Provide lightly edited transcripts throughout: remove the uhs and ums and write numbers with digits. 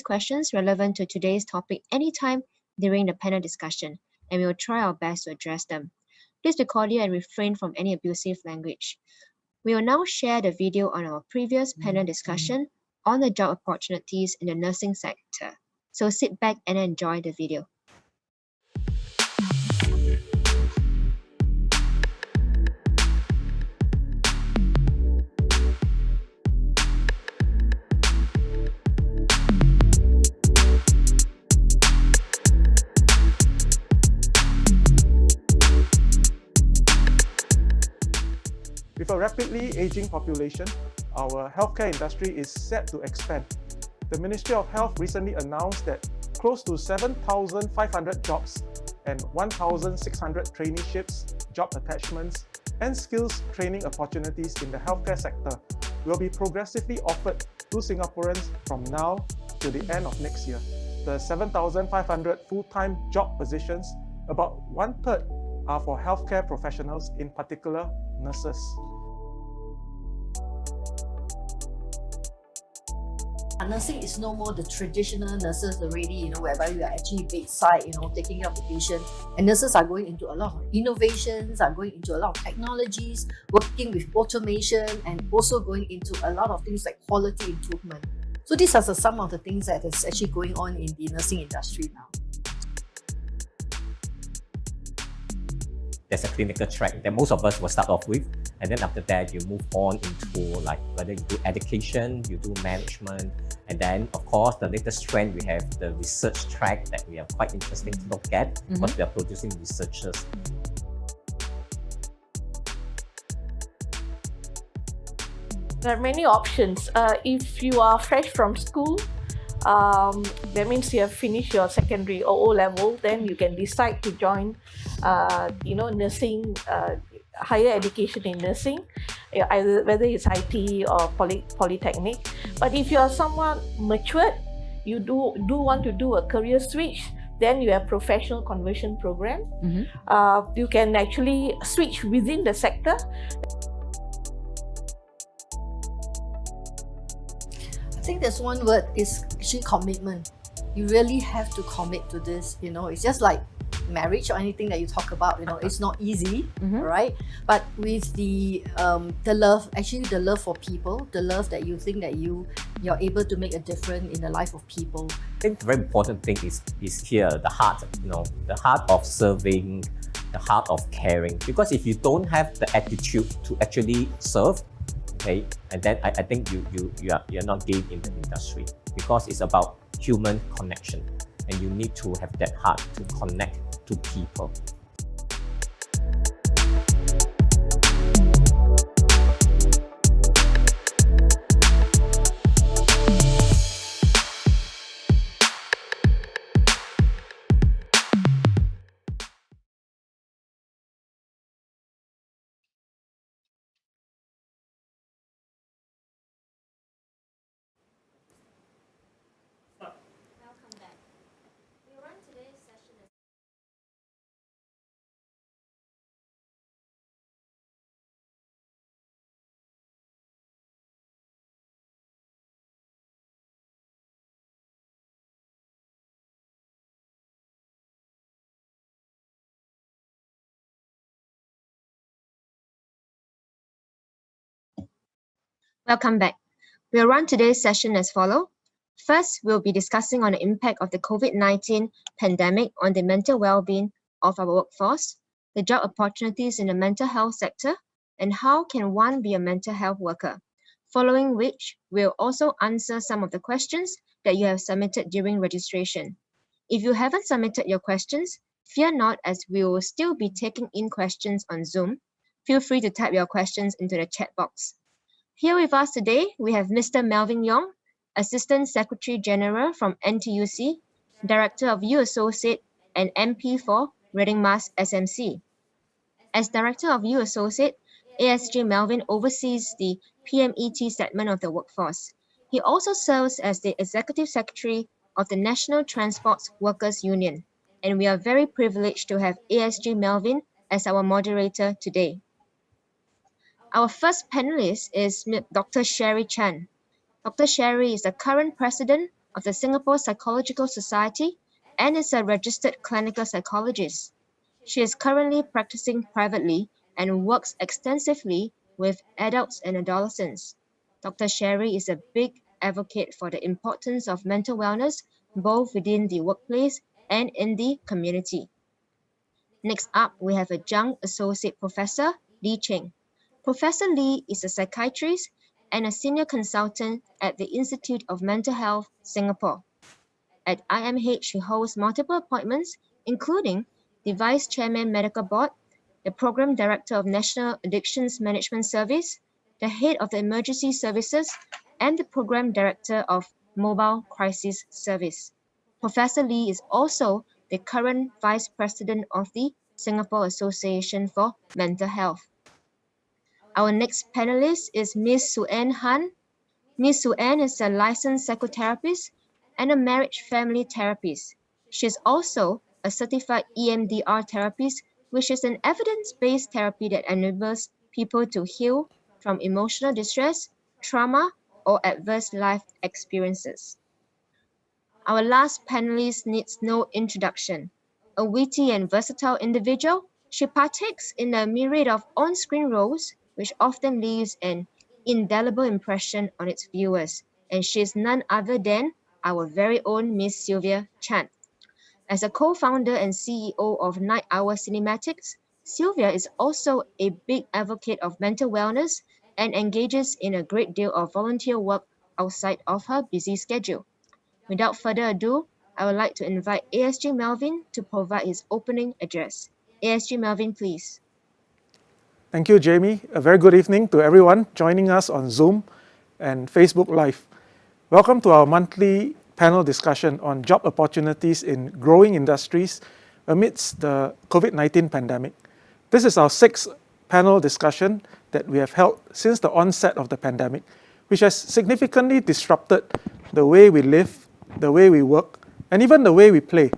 questions relevant to today's topic anytime during the panel discussion, and we will try our best to address them. Please be cordial and refrain from any abusive language. We will now share the video on our previous panel discussion on the job opportunities in the nursing sector. So sit back and enjoy the video. With a rapidly aging population, our healthcare industry is set to expand. The Ministry of Health recently announced that close to 7,500 jobs and 1,600 traineeships, job attachments, and skills training opportunities in the healthcare sector will be progressively offered to Singaporeans from now to the end of next year. The 7,500 full-time job positions, about one-third are for healthcare professionals, in particular nurses. Nursing is no more the traditional nurses already, whereby you are actually bedside, taking care of the patient. And nurses are going into a lot of innovations, are going into a lot of technologies, working with automation, and also going into a lot of things like quality improvement. So these are some of the things that is actually going on in the nursing industry now. There's a clinical track that most of us will start off with, and then after that you move on into whether you do education, you do management, and then of course the latest trend we have the research track that we are quite interesting to look at because we are producing researchers. There are many options. If you are fresh from school, that means you have finished your secondary or O-level, then you can decide to join nursing, higher education in nursing, either whether it's IT or polytechnic. But if you are somewhat matured, you do want to do a career switch, then you have professional conversion program. You can actually switch within the sector. I think there's one word is actually commitment. You really have to commit to this. It's just like marriage or anything that you talk about. It's not easy, right? But with the love, actually the love for people, the love that you think that you're able to make a difference in the life of people. I think the very important thing is here, the heart, the heart of serving, the heart of caring. Because if you don't have the attitude to actually serve, okay, and then I think you're not game in the industry, because it's about human connection, and you need to have that heart to connect to people. Welcome back. We'll run today's session as follows. First, we'll be discussing on the impact of the COVID-19 pandemic on the mental well-being of our workforce, the job opportunities in the mental health sector, and how can one be a mental health worker. Following which, we'll also answer some of the questions that you have submitted during registration. If you haven't submitted your questions, fear not, as we will still be taking in questions on Zoom. Feel free to type your questions into the chat box. Here with us today, we have Mr. Melvin Yong, Assistant Secretary General from NTUC, Director of U Associate and MP for Reading Mas SMC. As Director of U Associate, ASJ Melvin oversees the PMET segment of the workforce. He also serves as the Executive Secretary of the National Transport Workers Union, and we are very privileged to have ASJ Melvin as our moderator today. Our first panelist is Dr. Sherry Chen. Dr. Sherry is the current President of the Singapore Psychological Society and is a registered clinical psychologist. She is currently practicing privately and works extensively with adults and adolescents. Dr. Sherry is a big advocate for the importance of mental wellness both within the workplace and in the community. Next up, we have a young associate professor, Lee Chen. Professor Lee is a psychiatrist and a senior consultant at the Institute of Mental Health, Singapore. At IMH, she holds multiple appointments, including the Vice Chairman Medical Board, the Program Director of National Addictions Management Service, the Head of the Emergency Services, and the Program Director of Mobile Crisis Service. Professor Lee is also the current Vice President of the Singapore Association for Mental Health. Our next panelist is Ms. Sue-Ann Han. Ms. Sue-Ann is a licensed psychotherapist and a marriage family therapist. She is also a certified EMDR therapist, which is an evidence-based therapy that enables people to heal from emotional distress, trauma, or adverse life experiences. Our last panelist needs no introduction. A witty and versatile individual, she partakes in a myriad of on-screen roles, which often leaves an indelible impression on its viewers, and she is none other than our very own Miss Sylvia Chen. As a co-founder and CEO of Night Hour Cinematics, Sylvia is also a big advocate of mental wellness and engages in a great deal of volunteer work outside of her busy schedule. Without further ado, I would like to invite ASG Melvin to provide his opening address. ASG Melvin, please. Thank you, Jamie. A very good evening to everyone joining us on Zoom and Facebook Live. Welcome to our monthly panel discussion on job opportunities in growing industries amidst the COVID-19 pandemic. This is our sixth panel discussion that we have held since the onset of the pandemic, which has significantly disrupted the way we live, the way we work, and even the way we play.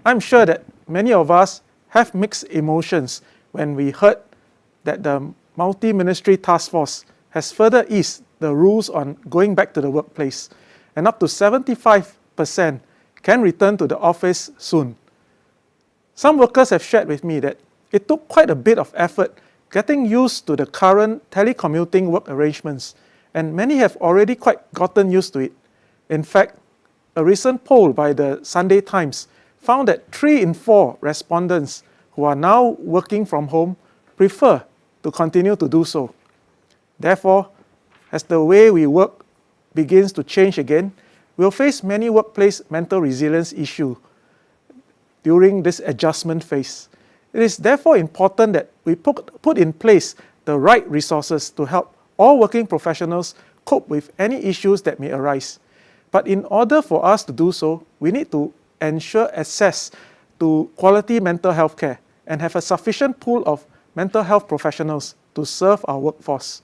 I'm sure that many of us have mixed emotions when we heard that the multi-ministry task force has further eased the rules on going back to the workplace, and up to 75% can return to the office soon. Some workers have shared with me that it took quite a bit of effort getting used to the current telecommuting work arrangements, and many have already quite gotten used to it. In fact, a recent poll by the Sunday Times found that 3 in 4 respondents who are now working from home prefer to continue to do so. Therefore, as the way we work begins to change again, we'll face many workplace mental resilience issues during this adjustment phase. It is therefore important that we put in place the right resources to help all working professionals cope with any issues that may arise. But in order for us to do so, we need to ensure access to quality mental health care and have a sufficient pool of mental health professionals to serve our workforce.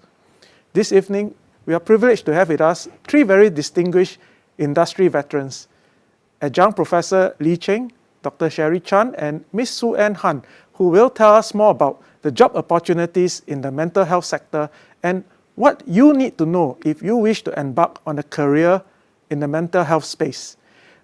This evening, we are privileged to have with us 3 very distinguished industry veterans, Adjunct Professor Lee Chen, Dr. Sherry Chen, and Ms. Sue-Ann Han, who will tell us more about the job opportunities in the mental health sector and what you need to know if you wish to embark on a career in the mental health space.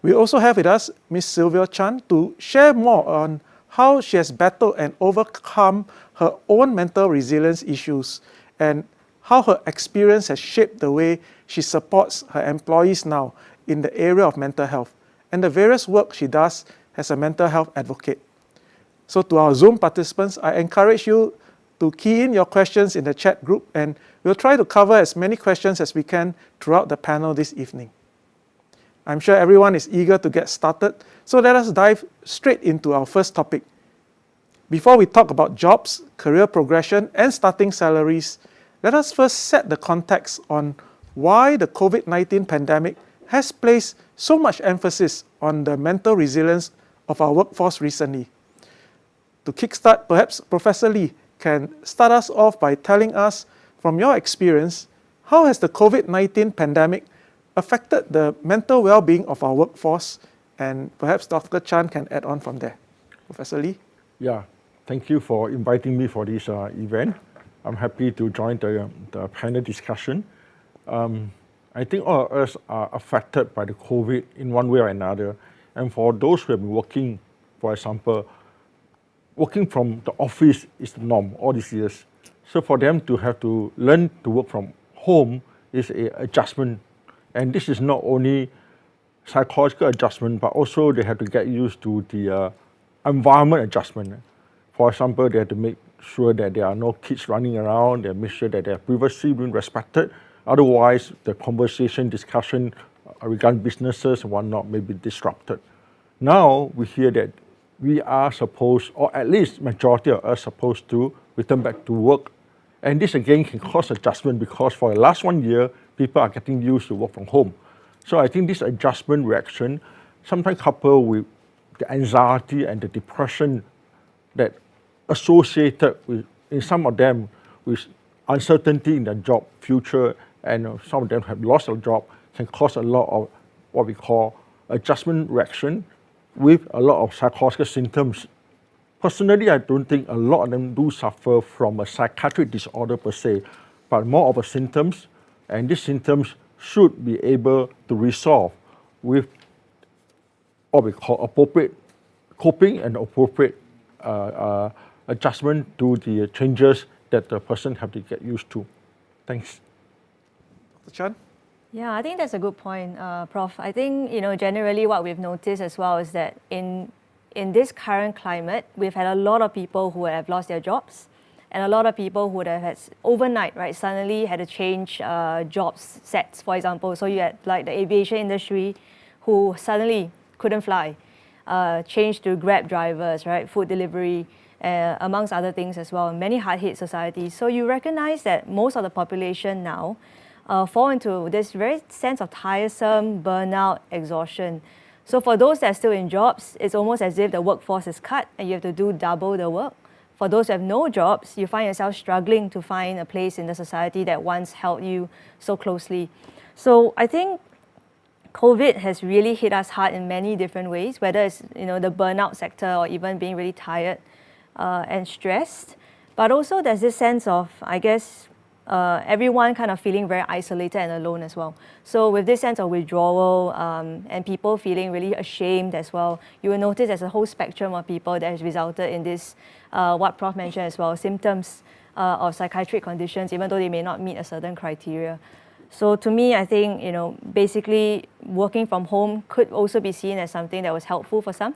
We also have with us Ms. Sylvia Chen to share more on how she has battled and overcome her own mental resilience issues and how her experience has shaped the way she supports her employees now in the area of mental health and the various work she does as a mental health advocate. So to our Zoom participants, I encourage you to key in your questions in the chat group, and we'll try to cover as many questions as we can throughout the panel this evening. I'm sure everyone is eager to get started, so let us dive straight into our first topic. Before we talk about jobs, career progression, and starting salaries, let us first set the context on why the COVID-19 pandemic has placed so much emphasis on the mental resilience of our workforce recently. To kickstart, perhaps Professor Lee can start us off by telling us, from your experience, how has the COVID-19 pandemic affected the mental well-being of our workforce? And perhaps Dr. Chan can add on from there. Professor Lee? Yeah, thank you for inviting me for this event. I'm happy to join the panel discussion. I think all of us are affected by the COVID in one way or another. And for those who have been working, for example, working from the office is the norm all these years. So for them to have to learn to work from home is an adjustment. And this is not only psychological adjustment, but also they have to get used to the environment adjustment. For example, they have to make sure that there are no kids running around, they make sure that their privacy being respected. Otherwise, the conversation, discussion regarding businesses and whatnot may be disrupted. Now we hear that we are supposed, or at least majority of us supposed to return back to work. And this again can cause adjustment because for the last 1 year, people are getting used to work from home. So I think this adjustment reaction sometimes coupled with the anxiety and the depression that associated with, in some of them, with uncertainty in their job future, and some of them have lost their job, can cause a lot of what we call adjustment reaction with a lot of psychological symptoms. Personally, I don't think a lot of them do suffer from a psychiatric disorder per se, but more of a symptoms, and these symptoms should be able to resolve with what we call appropriate coping and appropriate adjustment to the changes that the person have to get used to. Thanks. Dr. Chan? Yeah, I think that's a good point, Prof. I think generally what we've noticed as well is that in this current climate, we've had a lot of people who have lost their jobs, and a lot of people who would have had overnight, right, suddenly had to change jobs sets, for example. So you had like the aviation industry who suddenly couldn't fly, changed to Grab drivers, right, food delivery, amongst other things as well, many hard-hit societies. So you recognize that most of the population now fall into this very sense of tiresome, burnout, exhaustion. So for those that are still in jobs, it's almost as if the workforce is cut and you have to do double the work. For those who have no jobs, you find yourself struggling to find a place in the society that once held you so closely. So I think COVID has really hit us hard in many different ways, whether it's the burnout sector or even being really tired and stressed. But also there's this sense of, I guess, everyone kind of feeling very isolated and alone as well. So with this sense of withdrawal and people feeling really ashamed as well, you will notice there's a whole spectrum of people that has resulted in this, what Prof mentioned as well, symptoms of psychiatric conditions, even though they may not meet a certain criteria. So to me, I think, basically working from home could also be seen as something that was helpful for some,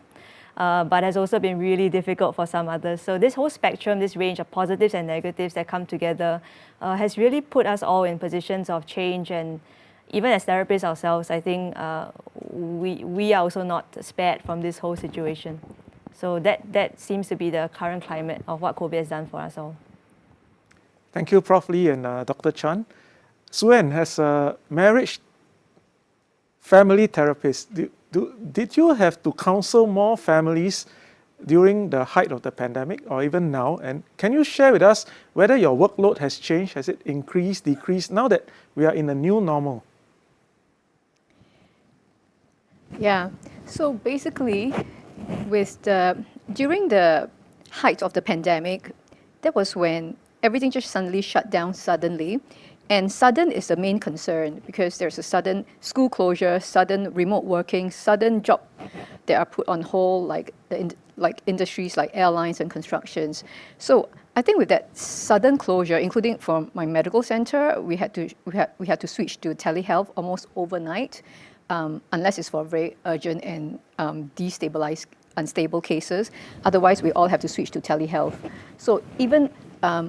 but has also been really difficult for some others. So this whole spectrum, this range of positives and negatives that come together has really put us all in positions of change. And even as therapists ourselves, I think we are also not spared from this whole situation. So that seems to be the current climate of what COVID has done for us all. Thank you, Prof. Lee and Dr. Chan. Suen, as a marriage family therapist, did you have to counsel more families during the height of the pandemic or even now? And can you share with us whether your workload has changed? Has it increased, decreased, now that we are in a new normal? Yeah, so basically during the height of the pandemic, that was when everything just suddenly shut down suddenly. And sudden is the main concern because there's a sudden school closure, sudden remote working, sudden job that are put on hold, like industries like airlines and constructions. So I think with that sudden closure, including from my medical center, we had to switch to telehealth almost overnight, unless it's for very urgent and destabilized, unstable cases. Otherwise, we all have to switch to telehealth. So even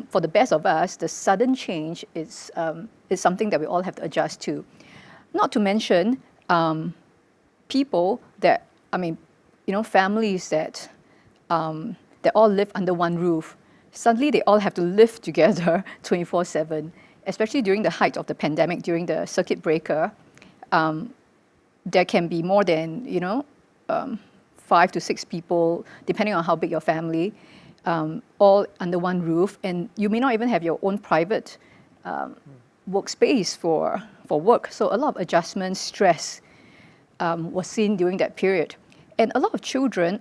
for the best of us, the sudden change is something that we all have to adjust to. Not to mention people that, families that all live under one roof. Suddenly, they all have to live together 24/7, especially during the height of the pandemic, during the circuit breaker. There can be more than 5 to 6 people, depending on how big your family. All under one roof, and you may not even have your own private workspace for work. So a lot of adjustment, stress was seen during that period. And a lot of children,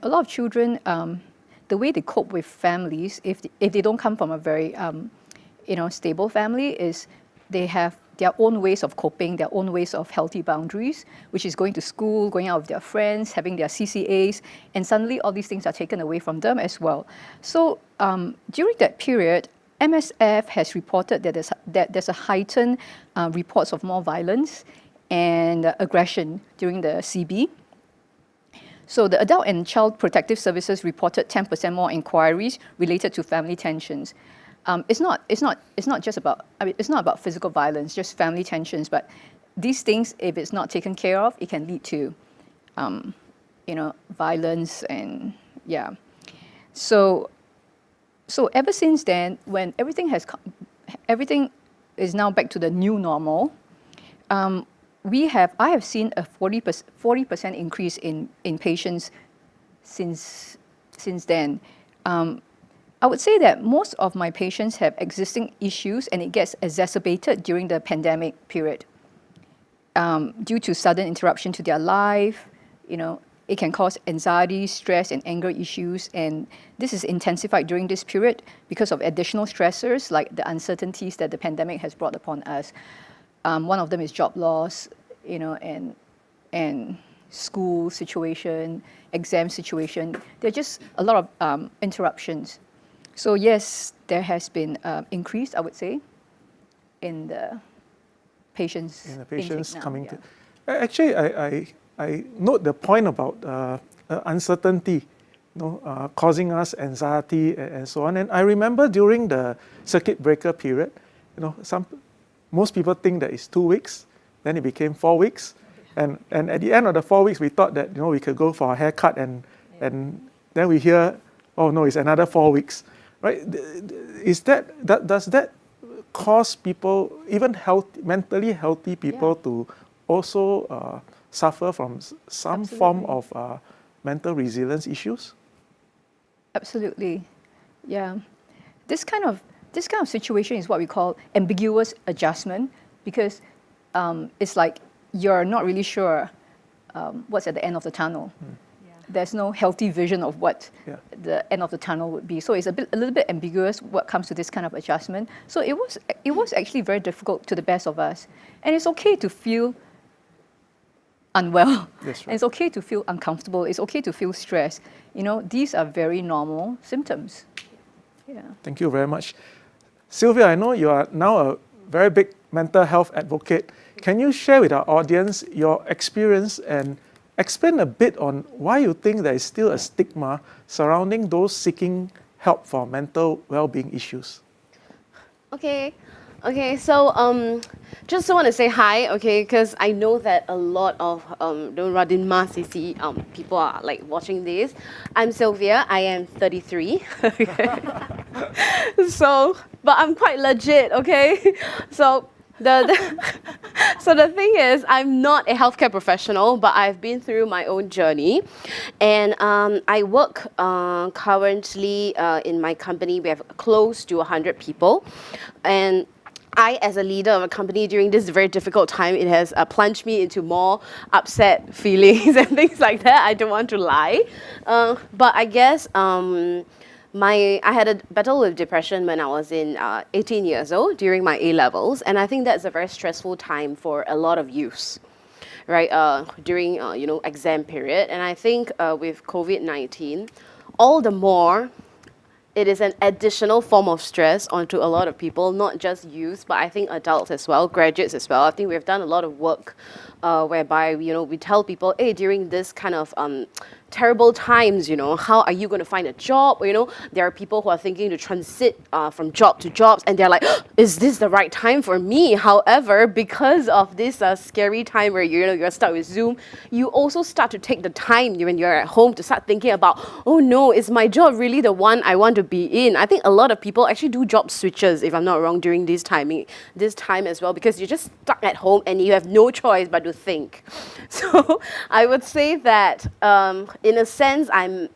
the way they cope with families, if they don't come from a very stable family, is they have their own ways of coping, their own ways of healthy boundaries, which is going to school, going out with their friends, having their CCAs, and suddenly all these things are taken away from them as well. So during that period, MSF has reported that there's a heightened reports of more violence and aggression during the CB. So the Adult and Child Protective Services reported 10% more inquiries related to family tensions. It's not just about, it's not about physical violence, just family tensions, but these things, if it's not taken care of, it can lead to, violence and yeah. So ever since then, when everything is now back to the new normal, I have seen a 40% increase in patients since then. I would say that most of my patients have existing issues, and it gets exacerbated during the pandemic period. Due to sudden interruption to their life, it can cause anxiety, stress, and anger issues, and this is intensified during this period because of additional stressors like the uncertainties that the pandemic has brought upon us. One of them is job loss, and school situation, exam situation. There are just a lot of interruptions. So yes, there has been increase, I would say, in the patients. In the patients coming yeah. to. Actually, I note the point about uncertainty, causing us anxiety and so on. And I remember during the circuit breaker period, most people think that it's 2 weeks, then it became 4 weeks. And at the end of the 4 weeks, we thought that, we could go for a haircut and then we hear, oh no, it's another 4 weeks, right? Does that cause people, even mentally healthy people, to also suffer from some Absolutely. form of mental resilience issues? Absolutely, yeah. This kind of situation is what we call ambiguous adjustment, because it's like you're not really sure what's at the end of the tunnel. There's no healthy vision of what the end of the tunnel would be. So it's a little bit ambiguous what comes to this kind of adjustment. So it was actually very difficult to the best of us. And it's okay to feel unwell. That's right. And it's okay to feel uncomfortable. It's okay to feel stressed. These are very normal symptoms. Yeah. Thank you very much. Sylvia, I know you are now a very big mental health advocate. Can you share with our audience your experience and explain a bit on why you think there is still a stigma surrounding those seeking help for mental well-being issues? Okay, so just want to say hi, okay, because I know that a lot of Radin Masisi people are like watching this. I'm Sylvia, I am 33. But I'm quite legit, okay? So the thing is, I'm not a healthcare professional, but I've been through my own journey, and I work currently in my company. We have close to 100 people, and I, as a leader of a company during this very difficult time, it has plunged me into more upset feelings and things like that. I don't want to lie, but I guess I had a battle with depression when I was in 18 years old during my A-levels, and I think that's a very stressful time for a lot of youths, right? During exam period, and I think with COVID-19, all the more, it is an additional form of stress onto a lot of people, not just youth, but I think adults as well, graduates as well. I think we've done a lot of work whereby we tell people, hey, during this kind of terrible times, how are you going to find a job? There are people who are thinking to transit from job to jobs, and they're like, is this the right time for me? However, because of this scary time where you're stuck with Zoom, you also start to take the time when you're at home to start thinking about, oh no, is my job really the one I want to be in? I think a lot of people actually do job switches, if I'm not wrong, during this time as well, because you're just stuck at home and you have no choice but to think. So I would say that in a sense, I'm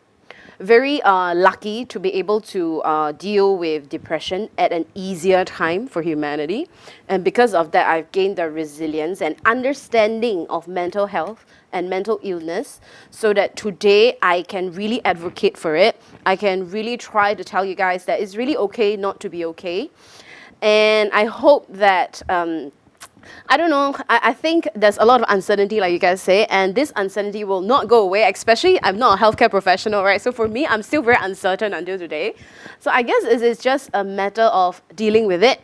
very lucky to be able to deal with depression at an easier time for humanity. And because of that, I've gained the resilience and understanding of mental health and mental illness, so that today I can really advocate for it. I can really try to tell you guys that it's really okay not to be okay. And I hope that I don't know. I think there's a lot of uncertainty, like you guys say, and this uncertainty will not go away, especially I'm not a healthcare professional, right? So for me, I'm still very uncertain until today. So I guess it's just a matter of dealing with it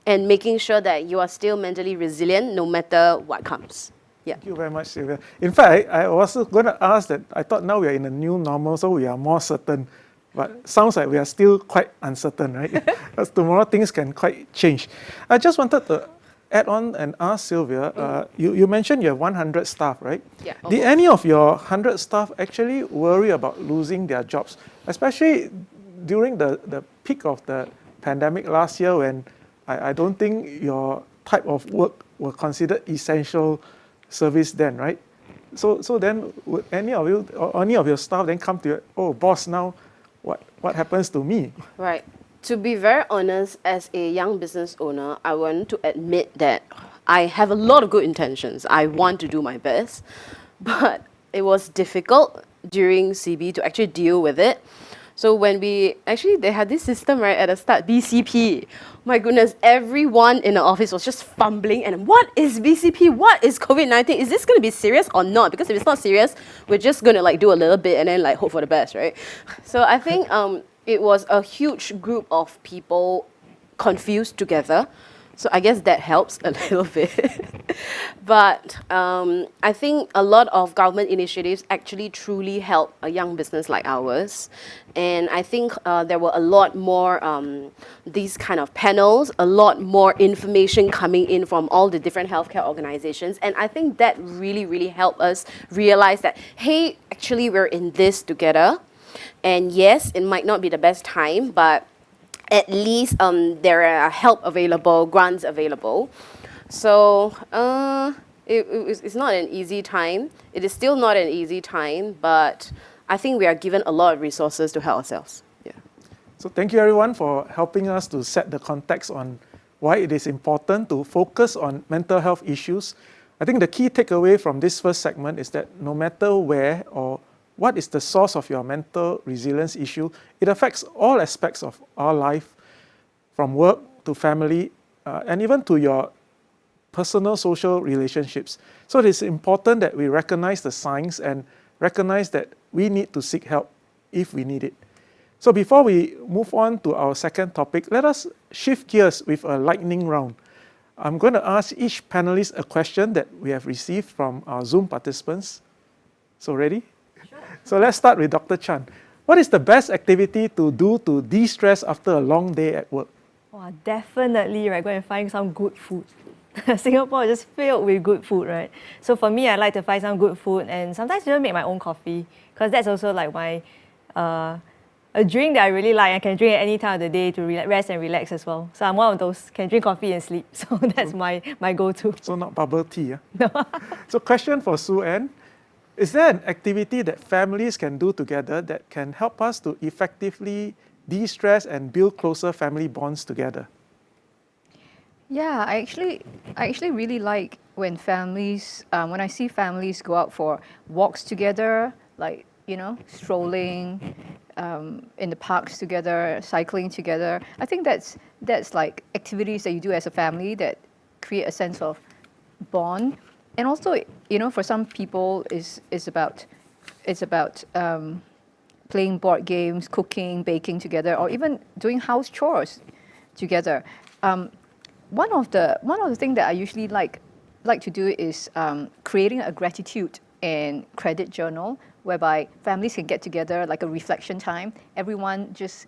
and making sure that you are still mentally resilient no matter what comes. Yeah. Thank you very much, Sylvia. In fact, I was going to ask that I thought now we are in a new normal, so we are more certain. But sounds like we are still quite uncertain, right? Because tomorrow things can quite change. I just wanted to add on and ask Sylvia, you mentioned you have 100 staff, right? Yeah. Did any of your 100 staff actually worry about losing their jobs, especially during the peak of the pandemic last year when I don't think your type of work were considered essential service then, right? So then would any of you or any of your staff then come to you, oh boss, now what happens to me? Right. To be very honest, as a young business owner, I want to admit that I have a lot of good intentions. I want to do my best, but it was difficult during CB to actually deal with it. So when they had this system right at the start, BCP. My goodness, everyone in the office was just fumbling. And what is BCP? What is COVID-19? Is this going to be serious or not? Because if it's not serious, we're just going to like do a little bit and then like hope for the best, right? So I think it was a huge group of people confused together. So I guess that helps a little bit. But I think a lot of government initiatives actually truly help a young business like ours. And I think there were a lot more these kind of panels, a lot more information coming in from all the different healthcare organizations. And I think that really, really helped us realize that, hey, actually we're in this together. And yes, it might not be the best time, but at least there are help available, grants available. So it's not an easy time. It is still not an easy time, but I think we are given a lot of resources to help ourselves. Yeah. So thank you everyone for helping us to set the context on why it is important to focus on mental health issues. I think the key takeaway from this first segment is that no matter where or what is the source of your mental resilience issue, it affects all aspects of our life, from work to family, and even to your personal social relationships. So it is important that we recognize the signs and recognize that we need to seek help if we need it. So before we move on to our second topic, let us shift gears with a lightning round. I'm going to ask each panelist a question that we have received from our Zoom participants. So ready? So let's start with Dr. Chan. What is the best activity to do to de-stress after a long day at work? Oh, definitely, right? Go and find some good food. Singapore is just filled with good food, right? So for me, I like to find some good food and sometimes even make my own coffee because that's also like my a drink that I really like. I can drink at any time of the day to rest and relax as well. So I'm one of those can drink coffee and sleep. So that's my go-to. So not bubble tea, yeah? No. So question for Sue Ann. Is there an activity that families can do together that can help us to effectively de-stress and build closer family bonds together? Yeah, I actually really like when families, when I see families go out for walks together, like, strolling in the parks together, cycling together. I think that's like activities that you do as a family that create a sense of bond. And also, for some people, it's about playing board games, cooking, baking together, or even doing house chores together. One of the things that I usually like to do is creating a gratitude and credit journal, whereby families can get together, like a reflection time. Everyone just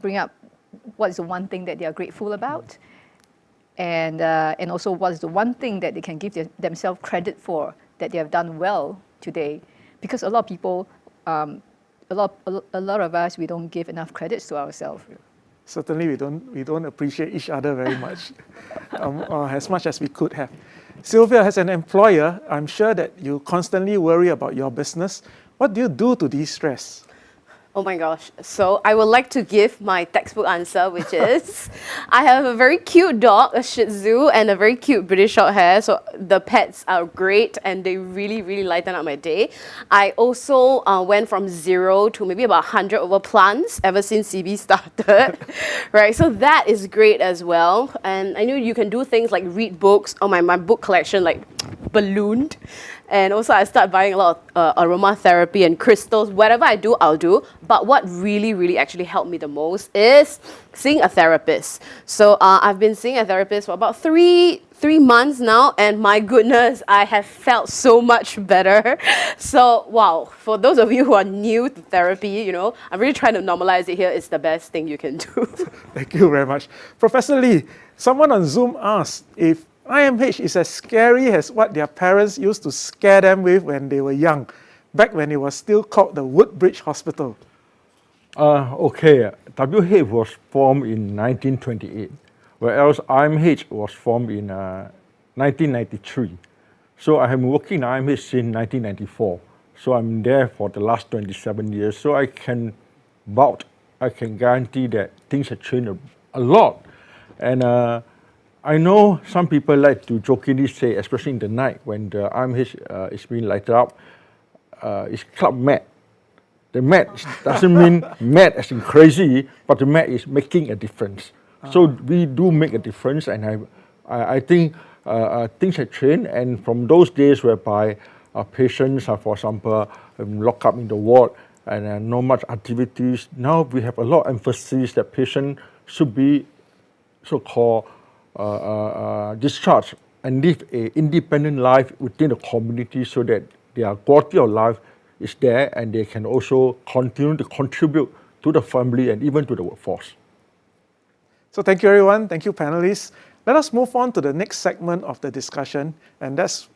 bring up what is the one thing that they are grateful about. And also what is the one thing that they can give themselves credit for that they have done well today, because a lot of people, a lot of us, we don't give enough credits to ourselves. Certainly, we don't appreciate each other very much, as much as we could have. Sylvia, as an employer, I'm sure that you constantly worry about your business. What do you do to de-stress? Oh my gosh. So I would like to give my textbook answer, which is I have a very cute dog, a Shih Tzu, and a very cute British short hair. So the pets are great and they really, really lighten up my day. I also went from 0 to maybe about 100 over plants ever since CB started. Right. So that is great as well. And I know you can do things like read books. Oh, my book collection like ballooned. And also I start buying a lot of aromatherapy and crystals. Whatever I do, I'll do. But what really, really actually helped me the most is seeing a therapist. So I've been seeing a therapist for about three months now. And my goodness, I have felt so much better. So, wow, for those of you who are new to therapy, I'm really trying to normalize it here. It's the best thing you can do. Thank you very much. Professor Lee, someone on Zoom asked if IMH is as scary as what their parents used to scare them with when they were young, back when it was still called the Woodbridge Hospital. Okay, WH was formed in 1928, whereas IMH was formed in 1993. So I have been working in IMH since 1994. So I'm there for the last 27 years. So I can vouch, I can guarantee that things have changed a lot. And I know some people like to jokingly say, especially in the night when the IMH is being lighted up, it's club mad. The mad doesn't mean mad as in crazy, but the mad is making a difference. So we do make a difference, and I think things have changed. And from those days whereby patients are, for example, locked up in the ward and not much activities, now we have a lot of emphasis that patients should be so-called discharge and live an independent life within the community so that their quality of life is there and they can also continue to contribute to the family and even to the workforce. So thank you everyone, thank you panelists. Let us move on to the next segment of the discussion, and that's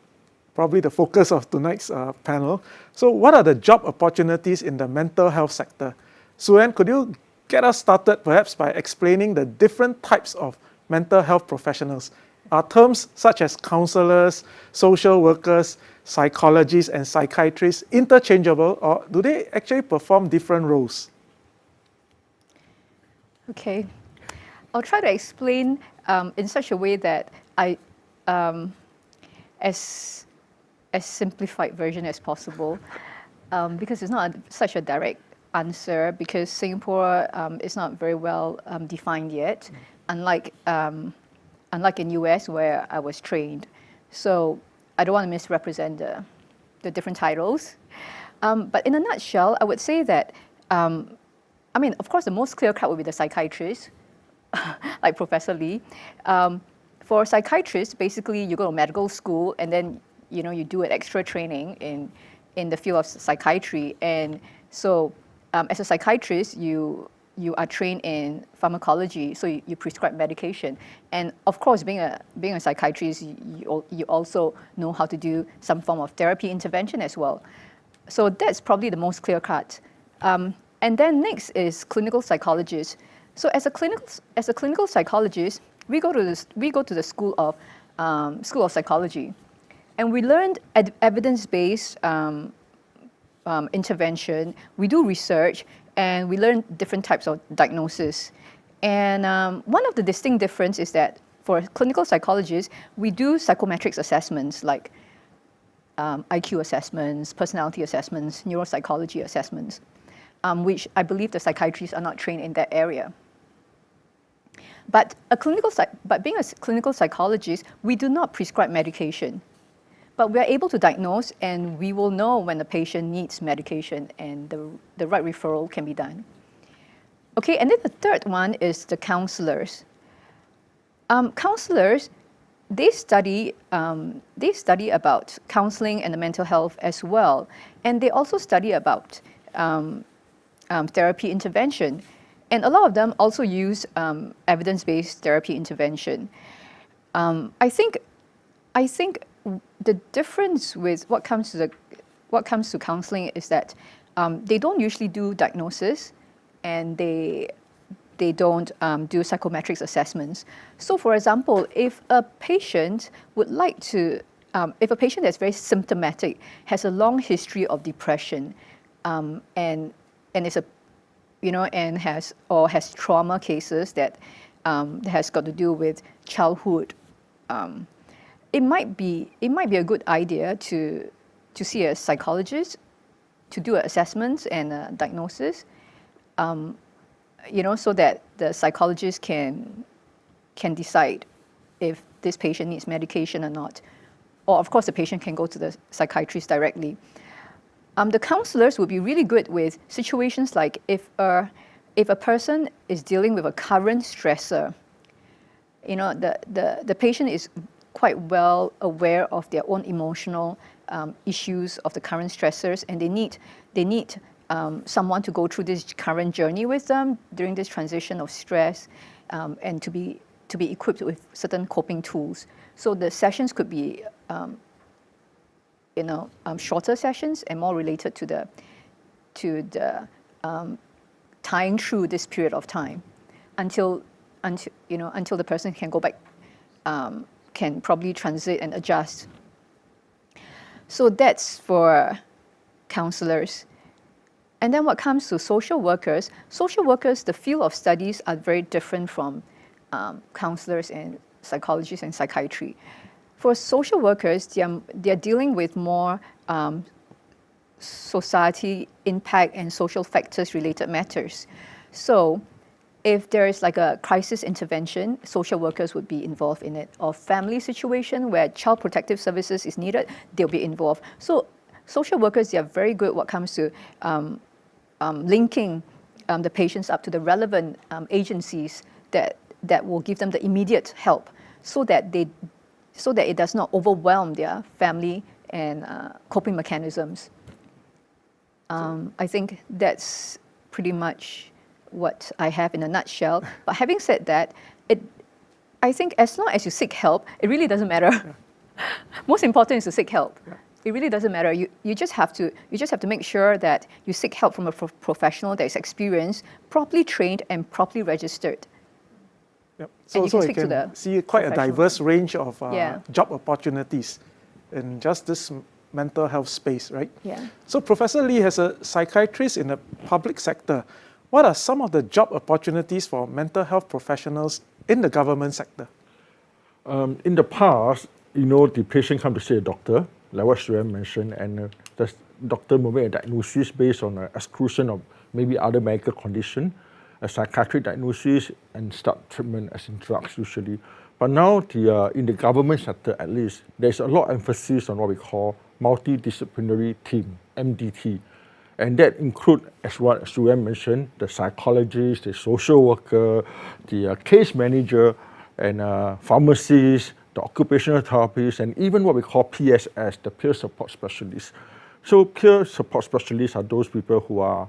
probably the focus of tonight's panel. So what are the job opportunities in the mental health sector? Suen, could you get us started perhaps by explaining the different types of mental health professionals? Are terms such as counselors, social workers, psychologists, and psychiatrists interchangeable, or do they actually perform different roles? Okay, I'll try to explain in such a way that as simplified version as possible, because it's not such a direct answer, because Singapore is not very well defined yet, unlike in US where I was trained. So I don't want to misrepresent the different titles. But in a nutshell, I would say that, of course, the most clear-cut would be the psychiatrist, like Professor Lee. For psychiatrists, basically, you go to medical school and then, you do an extra training in the field of psychiatry. And so as a psychiatrist, you are trained in pharmacology, so you prescribe medication. And of course, being a psychiatrist, you also know how to do some form of therapy intervention as well. So that's probably the most clear cut. And then next is clinical psychologist. So as a clinical psychologist, we go to the school of psychology, and we learned evidence-based intervention. We do research, and we learn different types of diagnosis. And one of the distinct difference is that for clinical psychologists, we do psychometrics assessments like IQ assessments, personality assessments, neuropsychology assessments, which I believe the psychiatrists are not trained in that area. But being a clinical psychologist, we do not prescribe medication. But we are able to diagnose, and we will know when the patient needs medication, and the right referral can be done. Okay, and then the third one is the counselors. Counselors, they study about counseling and the mental health as well, and they also study about therapy intervention. And a lot of them also use evidence-based therapy intervention. I think the difference with what comes to counseling is that they don't usually do diagnosis, and they don't do psychometrics assessments. So, for example, if a patient that's very symptomatic, has a long history of depression, and is and has trauma cases that has got to do with childhood, it might be a good idea to see a psychologist to do an assessment and a diagnosis, so that the psychologist can decide if this patient needs medication or not. Or of course, the patient can go to the psychiatrist directly. The counselors will be really good with situations like if a person is dealing with a current stressor, the patient is quite well aware of their own emotional issues of the current stressors, and they need someone to go through this current journey with them during this transition of stress, and to be equipped with certain coping tools. So the sessions could be shorter sessions and more related to the tying through this period of time until the person can go back, can probably transit and adjust. So that's for counselors. And then what comes to social workers, the field of studies are very different from counselors and psychologists and psychiatry. For social workers, they're dealing with more society impact and social factors related matters. So if there is like a crisis intervention, social workers would be involved in it. Or family situation where child protective services is needed, they'll be involved. So social workers, they are very good when it comes to linking the patients up to the relevant agencies that will give them the immediate help, so that it does not overwhelm their family and coping mechanisms. I think that's pretty much what I have in a nutshell. But having said that, I think as long as you seek help, it really doesn't matter. Yeah. Most important is to seek help. Yeah. It really doesn't matter. You just have to make sure that you seek help from a professional that is experienced, properly trained, and properly registered. Yep. So you can see quite a diverse range of job opportunities in just this mental health space, right? Yeah. So Professor Lee, as a psychiatrist in the public sector, what are some of the job opportunities for mental health professionals in the government sector? In the past, the patient come to see a doctor, like what Sherry mentioned, and the doctor will make a diagnosis based on an exclusion of maybe other medical condition, a psychiatric diagnosis, and start treatment as in drugs usually. But now, in the government sector at least, there's a lot of emphasis on what we call multidisciplinary team, MDT. And that includes, as what Sherry mentioned, the psychologist, the social worker, the case manager, and pharmacist, the occupational therapist, and even what we call PSS, the peer support specialists. So peer support specialists are those people who are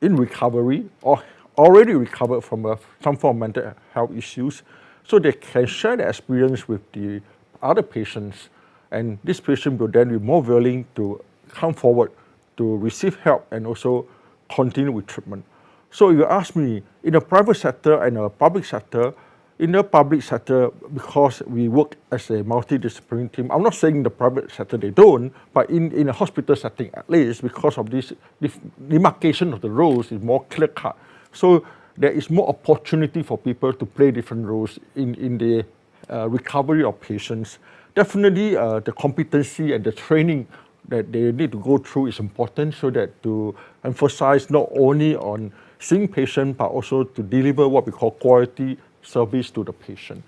in recovery or already recovered from some form of mental health issues, so they can share their experience with the other patients, and this patient will then be more willing to come forward to receive help and also continue with treatment. So if you ask me, in the private sector and the public sector, in the public sector, because we work as a multidisciplinary team, I'm not saying in the private sector they don't, but in a hospital setting at least, because of this demarcation of the roles is more clear-cut. So there is more opportunity for people to play different roles in the recovery of patients. Definitely the competency and the training that they need to go through is important, so that to emphasize not only on seeing patients, but also to deliver what we call quality service to the patient.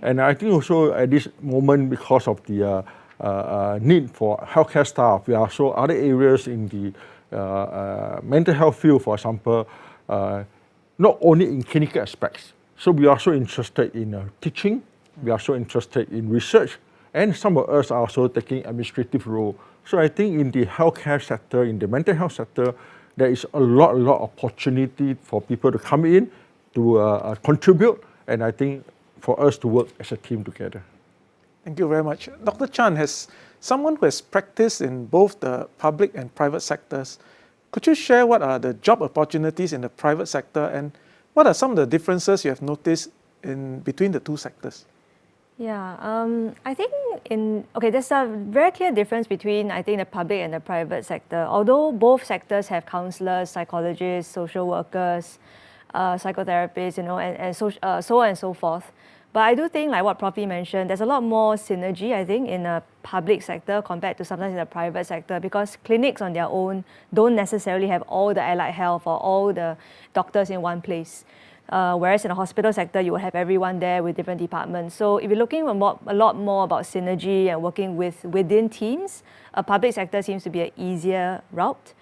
And I think also at this moment, because of the need for healthcare staff, there are also other areas in the mental health field, for example, not only in clinical aspects. So we are also interested in teaching, we are also interested in research, and some of us are also taking administrative role. So I think in the healthcare sector, in the mental health sector, there is a lot of opportunity for people to come in, to contribute, and I think for us to work as a team together. Thank you very much. Dr. Chan, as someone who has practiced in both the public and private sectors, could you share what are the job opportunities in the private sector, and what are some of the differences you have noticed between the two sectors? Yeah, I think there's a very clear difference between I think the public and the private sector. Although both sectors have counselors, psychologists, social workers, psychotherapists, and so on and so forth. But I do think, like what Prof mentioned, there's a lot more synergy, I think, in the public sector compared to sometimes in the private sector, because clinics on their own don't necessarily have all the allied health or all the doctors in one place. Whereas in the hospital sector, you will have everyone there with different departments. So if you're looking a lot more about synergy and working within teams, a public sector seems to be an easier route.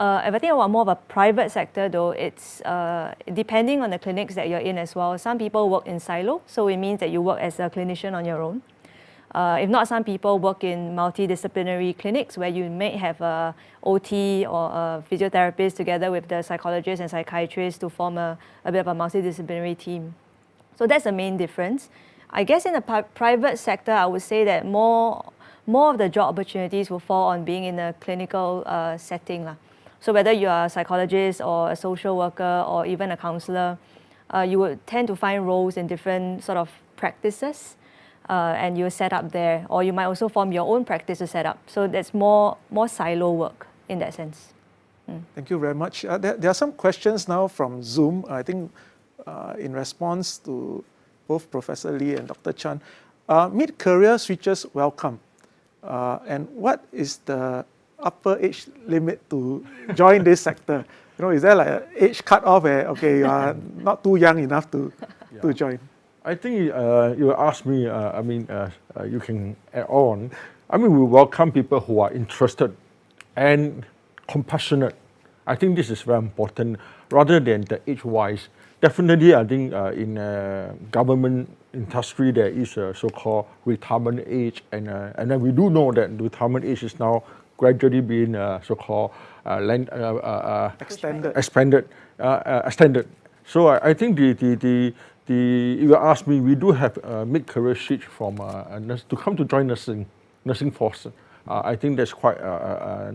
If I think about more of a private sector though, it's depending on the clinics that you're in as well. Some people work in silo, so it means that you work as a clinician on your own. If not, some people work in multidisciplinary clinics where you may have a OT or a physiotherapist together with the psychologist and psychiatrist to form a bit of a multidisciplinary team. So that's the main difference. I guess in the private sector, I would say that more of the job opportunities will fall on being in a clinical setting. So whether you are a psychologist or a social worker or even a counselor, you would tend to find roles in different sort of practices. And you set up there, or you might also form your own practice to set up. So that's more silo work in that sense. Thank you very much. There are some questions now from Zoom, I think in response to both Professor Lee and Dr. Chan. Mid-career switchers welcome. And what is the upper age limit to join this sector? Is there like an age cut-off where, okay, you are not too young enough to join? I think you asked me, you can add on. We welcome people who are interested and compassionate. I think this is very important rather than the age-wise. Definitely, I think in government industry, there is a so-called retirement age. And then we do know that the retirement age is now gradually being so-called extended. So I think if you ask me, we do have a mid-career switch from a nurse to come to join nursing force. I think that's quite a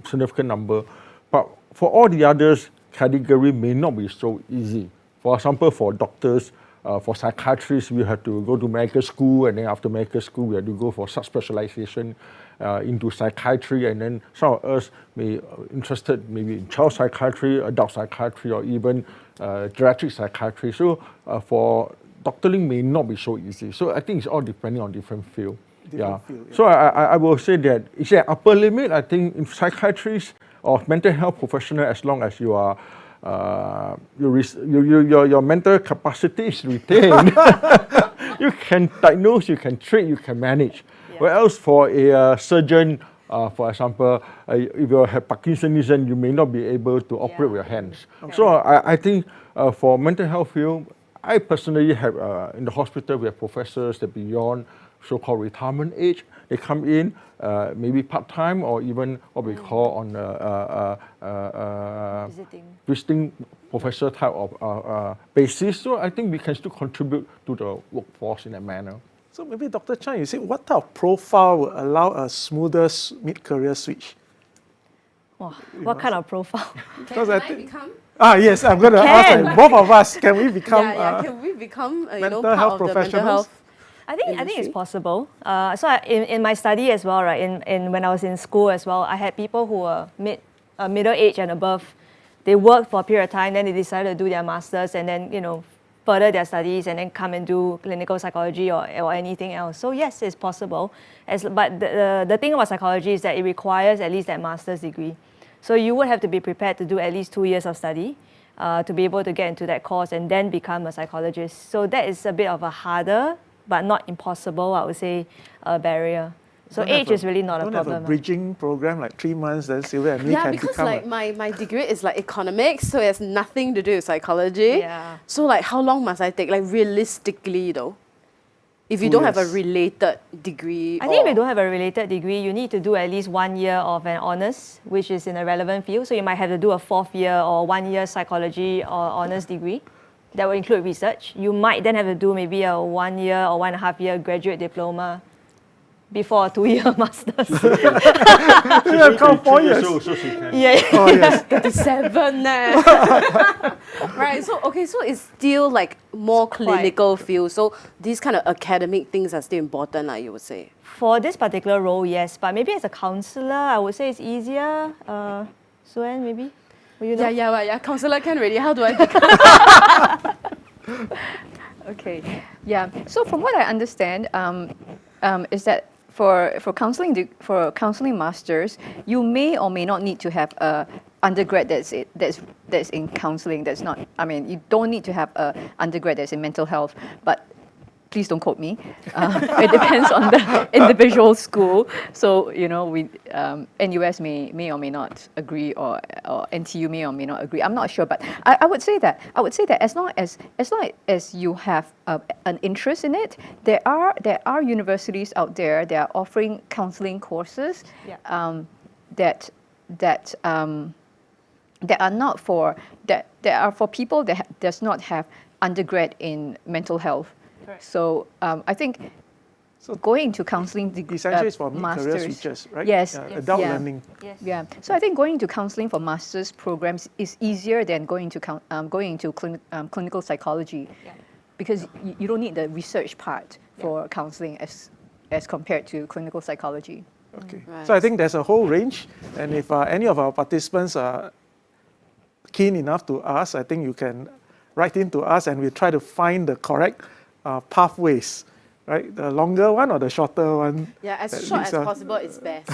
significant number. But for all the others, category may not be so easy. For example, for doctors, for psychiatrists, we have to go to medical school, and then after medical school, we have to go for subspecialization into psychiatry, and then some of us may be interested maybe in child psychiatry, adult psychiatry, or even geriatric psychiatry. So for doctoring may not be so easy. So I think it's all depending on different field. So I will say that it's an upper limit. I think in psychiatrists or mental health professional, as long as you are your mental capacity is retained, you can diagnose, you can treat, you can manage. Whereas for a surgeon, for example, if you have Parkinsonism, you may not be able to operate with your hands. So I think for mental health field, I personally have in the hospital, we have professors that beyond so-called retirement age. They come in maybe part-time or even what we call on visiting professor type of basis. So I think we can still contribute to the workforce in that manner. So maybe Dr. Chan, you say what type of profile will allow a smoother mid-career switch? What kind of profile? Because I think yes, I'm going to ask both of us. Can we become can we become mental part health of the mental health? I think it's possible. So in my study as well, right? In when I was in school as well, I had people who were middle age and above. They worked for a period of time, then they decided to do their masters, and then further their studies, and then come and do clinical psychology or anything else. So yes, it's possible. But the thing about psychology is that it requires at least that master's degree. So you would have to be prepared to do at least 2 years of study to be able to get into that course and then become a psychologist. So that is a bit of a harder, but not impossible, I would say, barrier. So age is really not a problem. Don't have a bridging program like 3 months, then Sylvia and me can because become like my degree is like economics, so it has nothing to do with psychology. Yeah. So like how long must I take? Like realistically though, if you don't have a related degree. I think if you don't have a related degree, you need to do at least 1 year of an honours, which is in a relevant field. So you might have to do a 4th year or 1 year psychology or honours degree. That will include research. You might then have to do maybe a 1 year or 1.5 year graduate diploma. before a 2-year master's. Yeah, count 4 years. So she can. Yeah. Oh, yes. 37 Right, so it's still like more clinical feel. So these kind of academic things are still important, you would say. For this particular role, yes, but maybe as a counselor, I would say it's easier. Suen, maybe? Will you know? Yeah. Counselor can really. How do I become? Okay, yeah. So from what I understand, is that for counseling masters, you may or may not need to have a undergrad that's in counseling. That's not. I mean, you don't need to have a undergrad that's in mental health, but. Please don't quote me. It depends on the individual school. So we NUS may or may not agree, or NTU may or may not agree. I'm not sure, but I would say that as long as you have an interest in it, there are universities out there that are offering counseling courses that are for people that does not have undergrad in mental health. So I think going into counseling essentially it's for masters, career switches, right? Yes, adult learning. Yes. Yeah. So I think going into counseling for masters programs is easier than going into clinical psychology, because you don't need the research part for counseling as compared to clinical psychology. Okay. Right. So I think there's a whole range, and if any of our participants are keen enough to ask, I think you can write in to us, and we'll try to find the correct pathways, right? The longer one or the shorter one? Yeah, as that short leads as possible is best.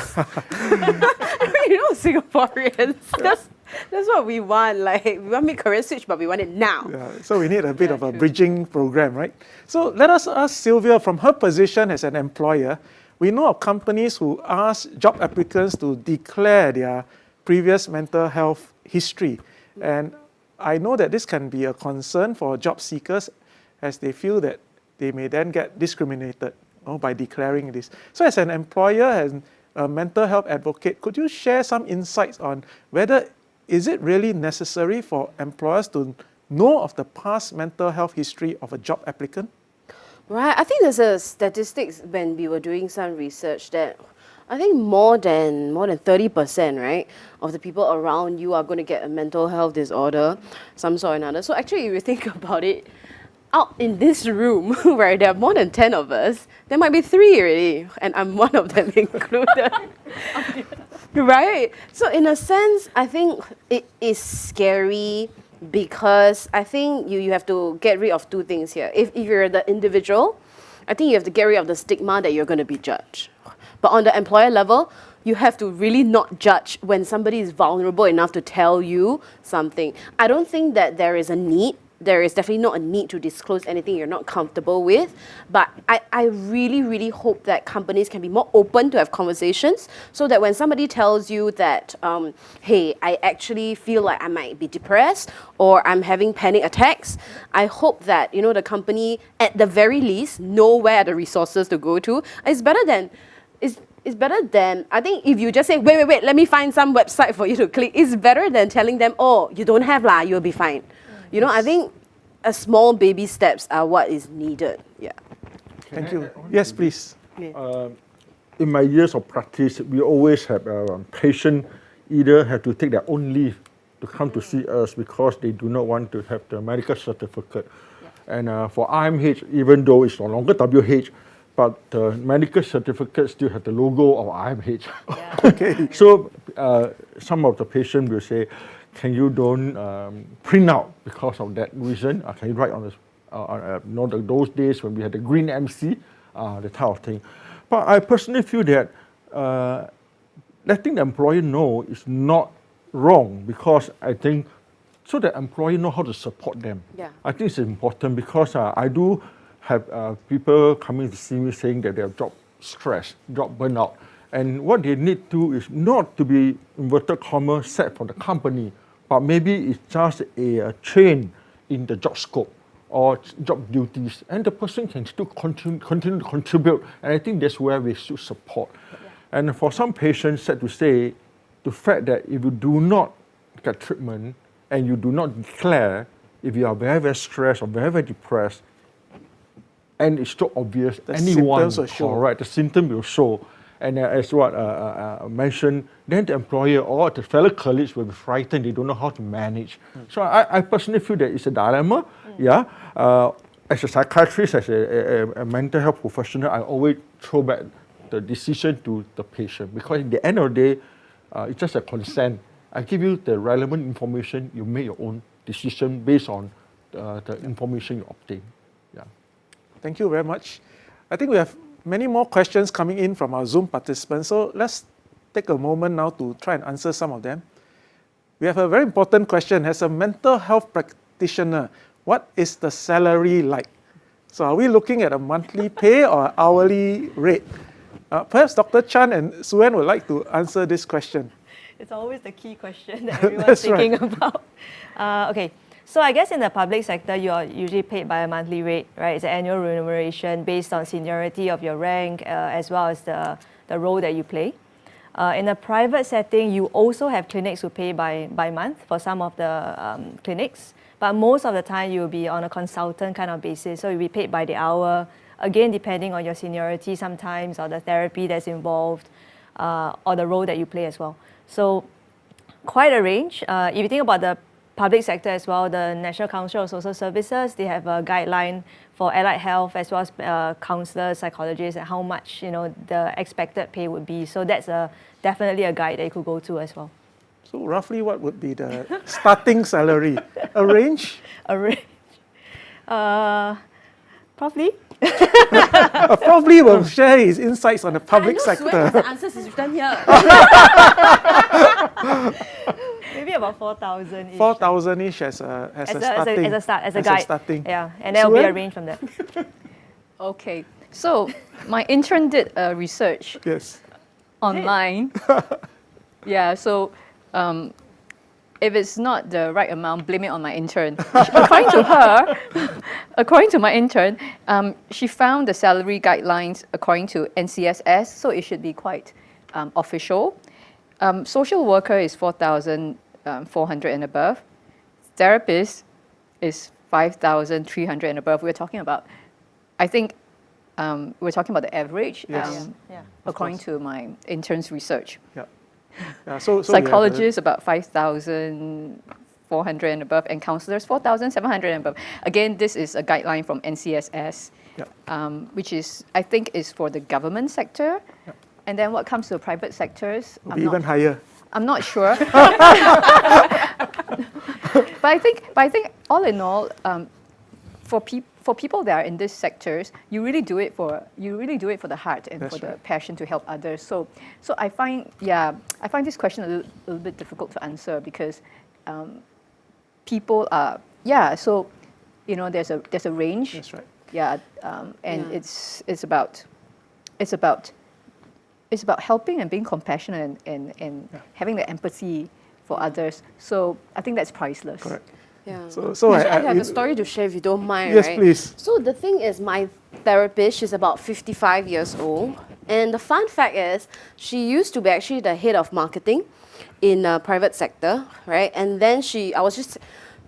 Singaporeans, that's what we want. Like, we want to make career switch, but we want it now. Yeah, so we need a bit of a bridging program, right? So let us ask Sylvia, from her position as an employer, we know of companies who ask job applicants to declare their previous mental health history. And I know that this can be a concern for job seekers, as they feel that they may then get discriminated by declaring this. So as an employer and a mental health advocate, could you share some insights on whether is it really necessary for employers to know of the past mental health history of a job applicant? Right, I think there's a statistics when we were doing some research that I think more than 30%, right, of the people around you are going to get a mental health disorder, some sort or another. So actually, if you think about it, out in this room, where there are more than 10 of us, there might be 3 already, and I'm one of them included. Right? So in a sense, I think it is scary, because I think you have to get rid of 2 things here. If you're the individual, I think you have to get rid of the stigma that you're going to be judged. But on the employer level, you have to really not judge when somebody is vulnerable enough to tell you something. I don't think that there is a need. There is definitely not a need to disclose anything you're not comfortable with. But I really, really hope that companies can be more open to have conversations, so that when somebody tells you that, hey, I actually feel like I might be depressed, or I'm having panic attacks, I hope that, the company, at the very least, know where are the resources to go to. It's better than, I think if you just say, wait, let me find some website for you to click, it's better than telling them, oh, you don't have you'll be fine. I think a small baby steps are what is needed. Yeah. Thank you. Yes, please. In my years of practice, we always have patients either have to take their own leave to come to see us because they do not want to have the medical certificate. And for IMH, even though it's no longer WH, but the medical certificate still have the logo of IMH. Okay. So some of the patients will say, can you don't print out because of that reason? Can you write on this, those days when we had the green MC, the type of thing. But I personally feel that letting the employer know is not wrong, because I think so the employer know how to support them. Yeah. I think it's important, because I do have people coming to see me saying that they have job stress, job burnout. And what they need to is not to be, inverted commas, set for the company, but maybe it's just a change in the job scope or job duties, and the person can still continue to contribute. And I think that's where we should support. Yeah. And for some patients, sad to say, the fact that if you do not get treatment and you do not declare if you are very, very stressed or very, very depressed, and it's so obvious. The Anyone, symptoms will show. correct, the symptom will show. And as what mentioned, then the employer or the fellow colleagues will be frightened. They don't know how to manage. So I personally feel that it's a dilemma. Yeah. As a psychiatrist, as a mental health professional, I always throw back the decision to the patient, because at the end of the day, it's just a consent. I give you the relevant information. You make your own decision based on the information you obtain. Yeah. Thank you very much. I think we have many more questions coming in from our Zoom participants. So let's take a moment now to try and answer some of them. We have a very important question. As a mental health practitioner, what is the salary like? So are we looking at a monthly pay or hourly rate? Perhaps Dr. Chan and Suen would like to answer this question. It's always the key question that everyone's thinking about. Okay. So I guess in the public sector, you are usually paid by a monthly rate, right? It's an annual remuneration based on seniority of your rank, as well as the role that you play. In a private setting, you also have clinics who pay by month for some of the clinics, but most of the time you'll be on a consultant kind of basis. So you'll be paid by the hour, again, depending on your seniority sometimes, or the therapy that's involved, or the role that you play as well. So quite a range. If you think about the public sector as well, the National Council of Social Services, they have a guideline for allied health as well as counselors, psychologists, and how much the expected pay would be. So that's definitely a guide that you could go to as well. So roughly what would be the starting salary? A range? A range. Probably. Probably will share his insights on the public sector. The answers is written here. Maybe about 4,000-ish. 4,000-ish as a guide. Starting. Yeah, and there will be a range from that. Okay, so my intern did research online. Yeah, so if it's not the right amount, blame it on my intern. According to my intern, she found the salary guidelines according to NCSS, so it should be quite official. Social worker is 4,400 and above. Therapist is 5,300 and above. We're talking about, I think, we're talking about the average, according to my intern's research. Yeah. So psychologists about 5,400 and above, and counselors 4,700 and above. Again, this is a guideline from NCSS, which is, I think, is for the government sector. And then what comes to the private sectors, even higher. I'm not sure. But I think all in all, for people that are in these sectors, you really do it for the heart and the passion to help others. So I find this question a little bit difficult to answer, because people are so there's a range. That's right. Yeah, and it's about helping and being compassionate and having the empathy for others. So I think that's priceless. Correct. Yeah. So I have a story to share if you don't mind, yes, right? please. So the thing is, my therapist, she's about 55 years old. And the fun fact is, she used to be actually the head of marketing in a private sector, right? And then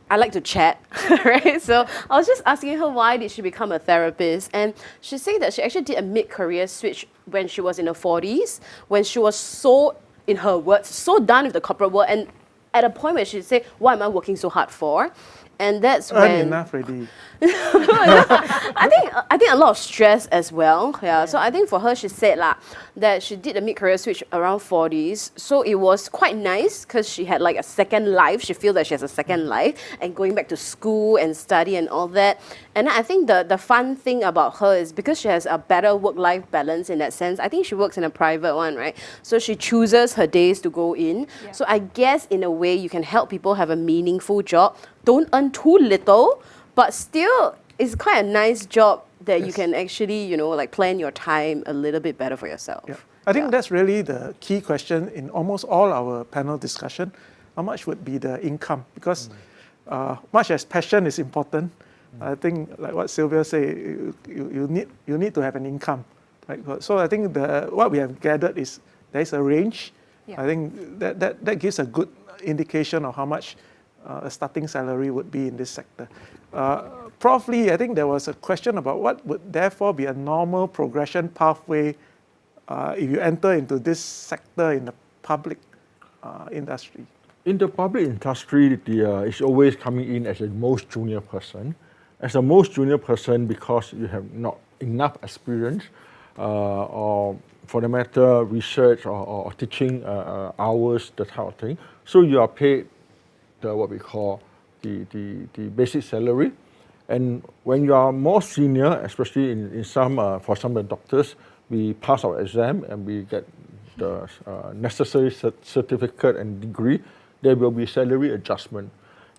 I like to chat, right? So I was just asking her, why did she become a therapist? And she said that she actually did a mid-career switch when she was in her 40s, when she was so, in her words, so done with the corporate world, and at a point where she'd say, what am I working so hard for? And that's when enough already. I think a lot of stress as well. Yeah. So I think for her, she said that she did a mid-career switch around 40s. So it was quite nice because she had like a second life. She feels that she has a second life, and going back to school and study and all that. And I think the fun thing about her is because she has a better work-life balance in that sense. I think she works in a private one, right? So she chooses her days to go in. Yeah. So I guess in a way you can help people have a meaningful job. Don't earn too little, but still it's quite a nice job that you can actually, plan your time a little bit better for yourself. Yeah. I think that's really the key question in almost all our panel discussion. How much would be the income? Because much as passion is important, I think like what Sylvia said, you need to have an income. Right? So I think what we have gathered is there is a range. Yeah. I think that gives a good indication of how much a starting salary would be in this sector. Prof. Lee, I think there was a question about what would therefore be a normal progression pathway if you enter into this sector in the public industry. In the public industry, it's always coming in as a most junior person. As a most junior person, because you have not enough experience, or for the matter, research or teaching hours, that type of thing. So you are paid what we call the basic salary. And when you are more senior, especially in some, for some of the doctors, we pass our exam and we get the necessary certificate and degree, there will be salary adjustment.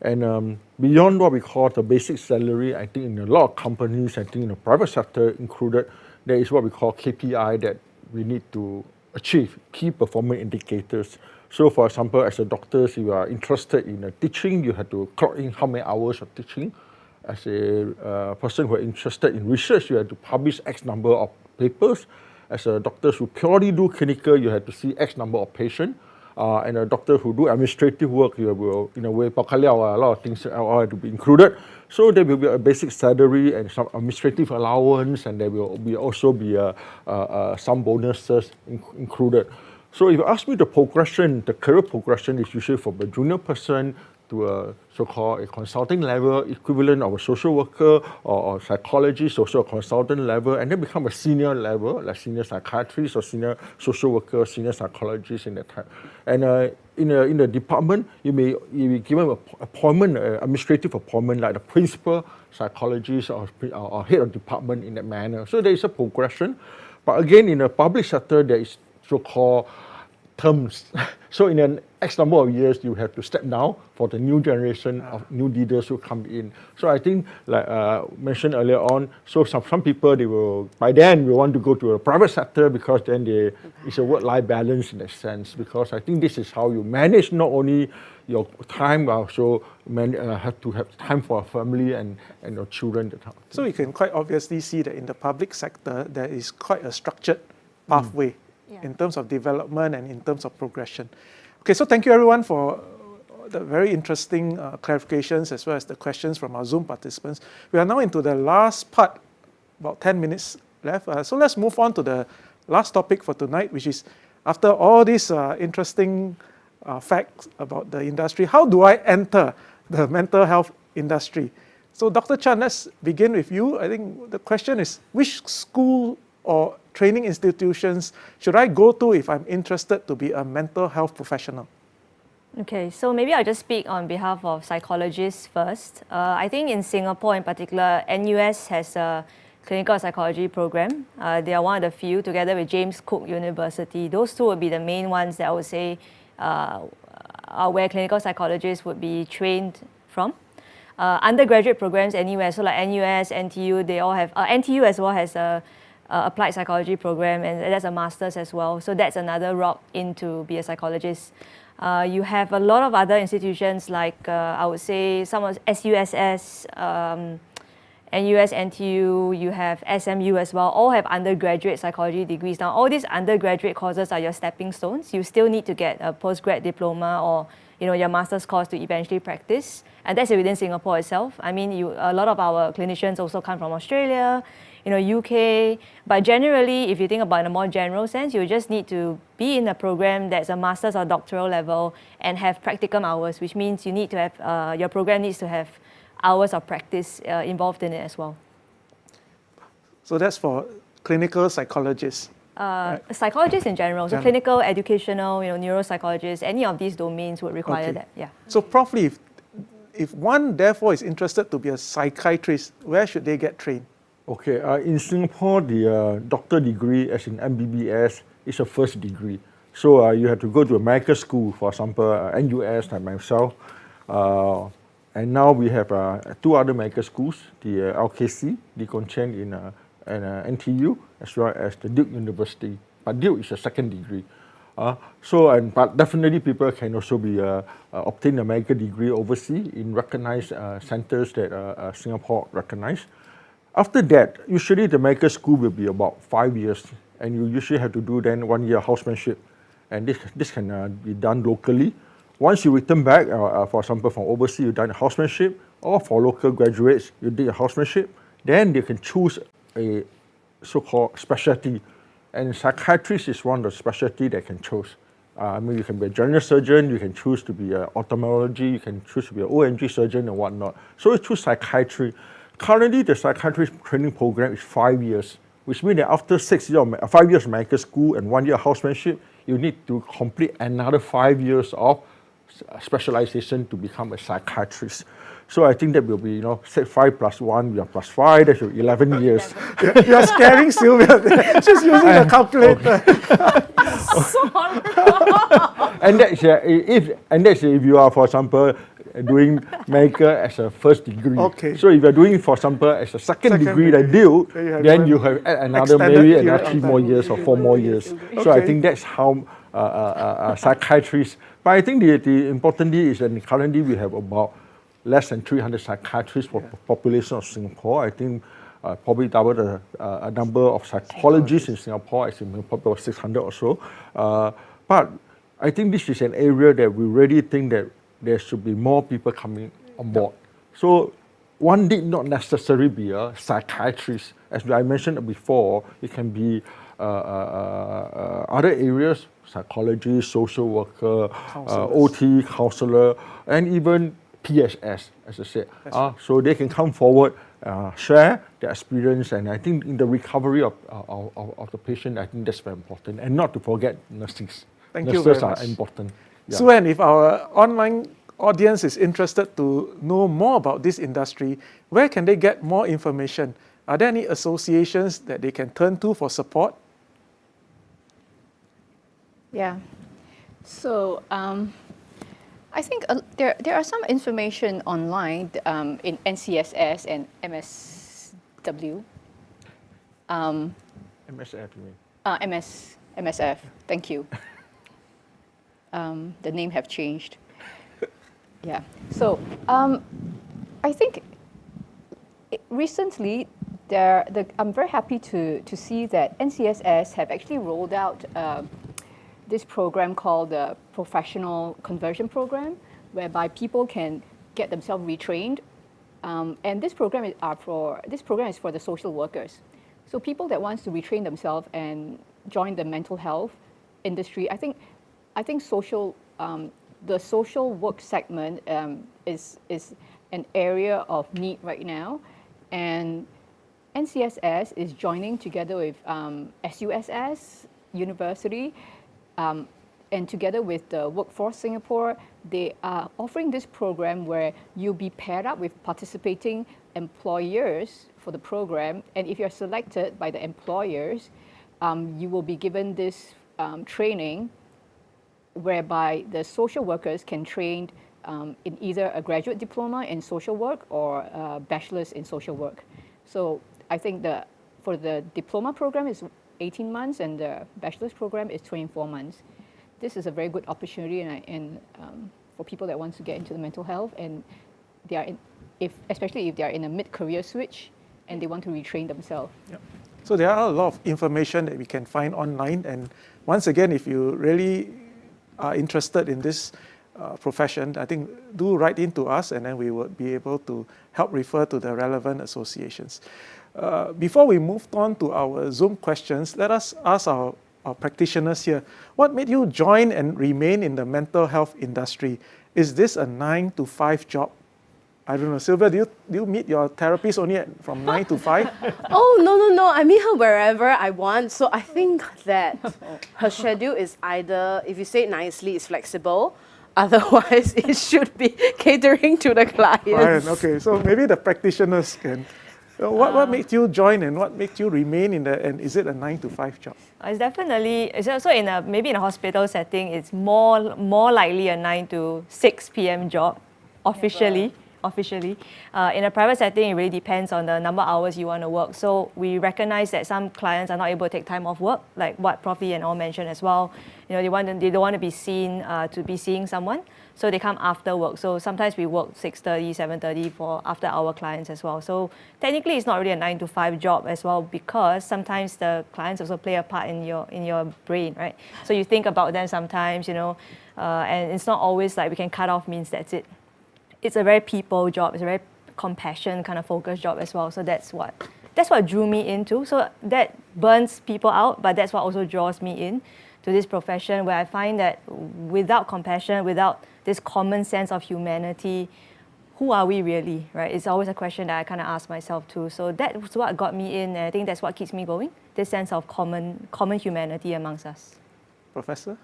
And beyond what we call the basic salary, I think in a lot of companies, I think in the private sector included, there is what we call KPI that we need to achieve, key performance indicators. So for example, as a doctor, if you are interested in teaching, you have to clock in how many hours of teaching. As a person who are interested in research, you have to publish X number of papers. As a doctor who purely do clinical, you have to see X number of patients. And a doctor who do administrative work, you will, in a way, a lot of things have to be included. So there will be a basic salary and some administrative allowance, and there will also be some bonuses included. So if you ask me the progression, the career progression is usually from a junior person to a so-called a consulting level, equivalent of a social worker or psychologist, also a consultant level, and then become a senior level, like senior psychiatrist or senior social worker, senior psychologist in that time. And in the department, you may be given an appointment, administrative appointment, like the principal psychologist or head of department in that manner. So there is a progression. But again, in the public sector, there is so-called terms. So in an X number of years, you have to step down for the new generation of new leaders who come in. So I think, like mentioned earlier on, so some people, they will, by then, will want to go to a private sector because then it's a work-life balance in a sense, because I think this is how you manage not only your time, but also have to have time for a family and your children. So you can quite obviously see that in the public sector, there is quite a structured pathway in terms of development and in terms of progression. Okay, so thank you everyone for the very interesting clarifications as well as the questions from our Zoom participants. We are now into the last part, about 10 minutes left. So let's move on to the last topic for tonight, which is, after all these interesting facts about the industry, how do I enter the mental health industry? So Dr. Chan, let's begin with you. I think the question is, which school or training institutions should I go to if I'm interested to be a mental health professional? Okay, so maybe I'll just speak on behalf of psychologists first. I think in Singapore in particular, NUS has a clinical psychology program. They are one of the few, together with James Cook University. Those two would be the main ones that I would say are where clinical psychologists would be trained from. Undergraduate programs anywhere, so like NUS, NTU, they all have, NTU as well has a applied psychology program, and that's a master's as well. So that's another route in to be a psychologist. You have a lot of other institutions like I would say some of SUSS, NUS, NTU, you have SMU as well, all have undergraduate psychology degrees. Now all these undergraduate courses are your stepping stones. You still need to get a postgrad diploma or your master's course to eventually practice, and that's within Singapore itself. I mean, a lot of our clinicians also come from Australia, UK, but generally, if you think about it in a more general sense, you just need to be in a program that's a master's or doctoral level and have practicum hours, which means you need to have, your program needs to have hours of practice involved in it as well. So that's for clinical psychologists. Right? Psychologists in general, so clinical, educational, neuropsychologists, any of these domains would require that, yeah. So Prof. Lee, if one therefore is interested to be a psychiatrist, where should they get trained? Okay, in Singapore, the doctor degree, as in MBBS, is a first degree. So you have to go to a medical school, for example, NUS, like myself. And now we have two other medical schools, the LKC, the Konchen and NTU, as well as the Duke University. But Duke is a second degree. But definitely people can also be obtain a medical degree overseas in recognized centers that Singapore recognized. After that, usually the medical school will be about 5 years, and you usually have to do then 1 year housemanship. And this can be done locally, once you return back, for example, from overseas, you've done a housemanship, or for local graduates, you did a housemanship, then they can choose a so-called specialty. And psychiatrist is one of the specialty they can choose. I mean, you can be a general surgeon, you can choose to be an ophthalmology, you can choose to be an ONG surgeon and whatnot. So you choose psychiatry. Currently, the psychiatry training program is 5 years, which means that after 5 years of medical school and 1 year housemanship, you need to complete another 5 years of specialization to become a psychiatrist. So I think that will be, say 5 plus 1, we are plus 5, that should be 11 years. You're scaring Sylvia. She's using a calculator. And that's if you are, for example, doing medical as a first degree. Okay. So if you're doing, for example, as a second degree like you, then you have another maybe another 3 more years or 4 more years. Okay. So I think that's how psychiatrists. But I think the important thing is that currently we have about less than 300 psychiatrists for population of Singapore. I think probably double the number of psychologists in Singapore. I think probably about 600 or so. But I think this is an area that we really think that there should be more people coming on board. So one need not necessarily be a psychiatrist. As I mentioned before, it can be other areas, psychology, social worker, OT, counselor, and even PSS, as I said. So they can come forward, share their experience, and I think in the recovery of the patient, I think that's very important. And not to forget nurses. Thank you very much. Are important. Yeah. Suen, if our online audience is interested to know more about this industry, where can they get more information? Are there any associations that they can turn to for support? Yeah. So I think there are some information online in NCSS and MSW. MSF, you mean? MSF. Thank you. The name have changed. Yeah. So I think recently I'm very happy to see that NCSS have actually rolled out this program called the Professional Conversion Program, whereby people can get themselves retrained. And this program is for the social workers. So people that wants to retrain themselves and join the mental health industry, I think the social work segment is an area of need right now, and NCSS is joining together with SUSS University, and together with the Workforce Singapore, they are offering this program where you'll be paired up with participating employers for the program, and if you're selected by the employers, you will be given this training whereby the social workers can train in either a graduate diploma in social work or a bachelor's in social work. So I think for the diploma program is 18 months and the bachelor's program is 24 months. This is a very good opportunity and for people that want to get into the mental health, and they are especially if they are in a mid-career switch and they want to retrain themselves. Yep. So there are a lot of information that we can find online, and once again, if you really are interested in this profession, I think do write in to us, and then we will be able to help refer to the relevant associations. Before we move on to our Zoom questions, let us ask our practitioners here, what made you join and remain in the mental health industry? Is this a 9-to-5 job? I don't know, Sylvia, do you meet your therapist only from 9 to 5? Oh, no. I meet her wherever I want. So I think that her schedule is either, if you say it nicely, it's flexible. Otherwise, it should be catering to the clients. Right, okay, so maybe the practitioners can. What made you join and what made you remain and is it a 9-to-5 job? It's definitely, it's also maybe in a hospital setting, it's more likely a 9 to 6 p.m. job officially. In a private setting, it really depends on the number of hours you want to work. So we recognize that some clients are not able to take time off work, like what Prof. Lee and all mentioned as well. They don't want to be seen to be seeing someone, so they come after work. So sometimes we work 6:30, 7:30 for after our clients as well. So technically, it's not really a 9-to-5 job as well, because sometimes the clients also play a part in your brain, right? So you think about them sometimes, And it's not always like we can cut off means that's it. It's a very people job. It's a very compassion kind of focused job as well. So that's what drew me into. So that burns people out, but that's what also draws me in to this profession, where I find that without compassion, without this common sense of humanity, who are we really, right? It's always a question that I kind of ask myself too. So that's what got me in, and I think that's what keeps me going, this sense of common humanity amongst us. Professor?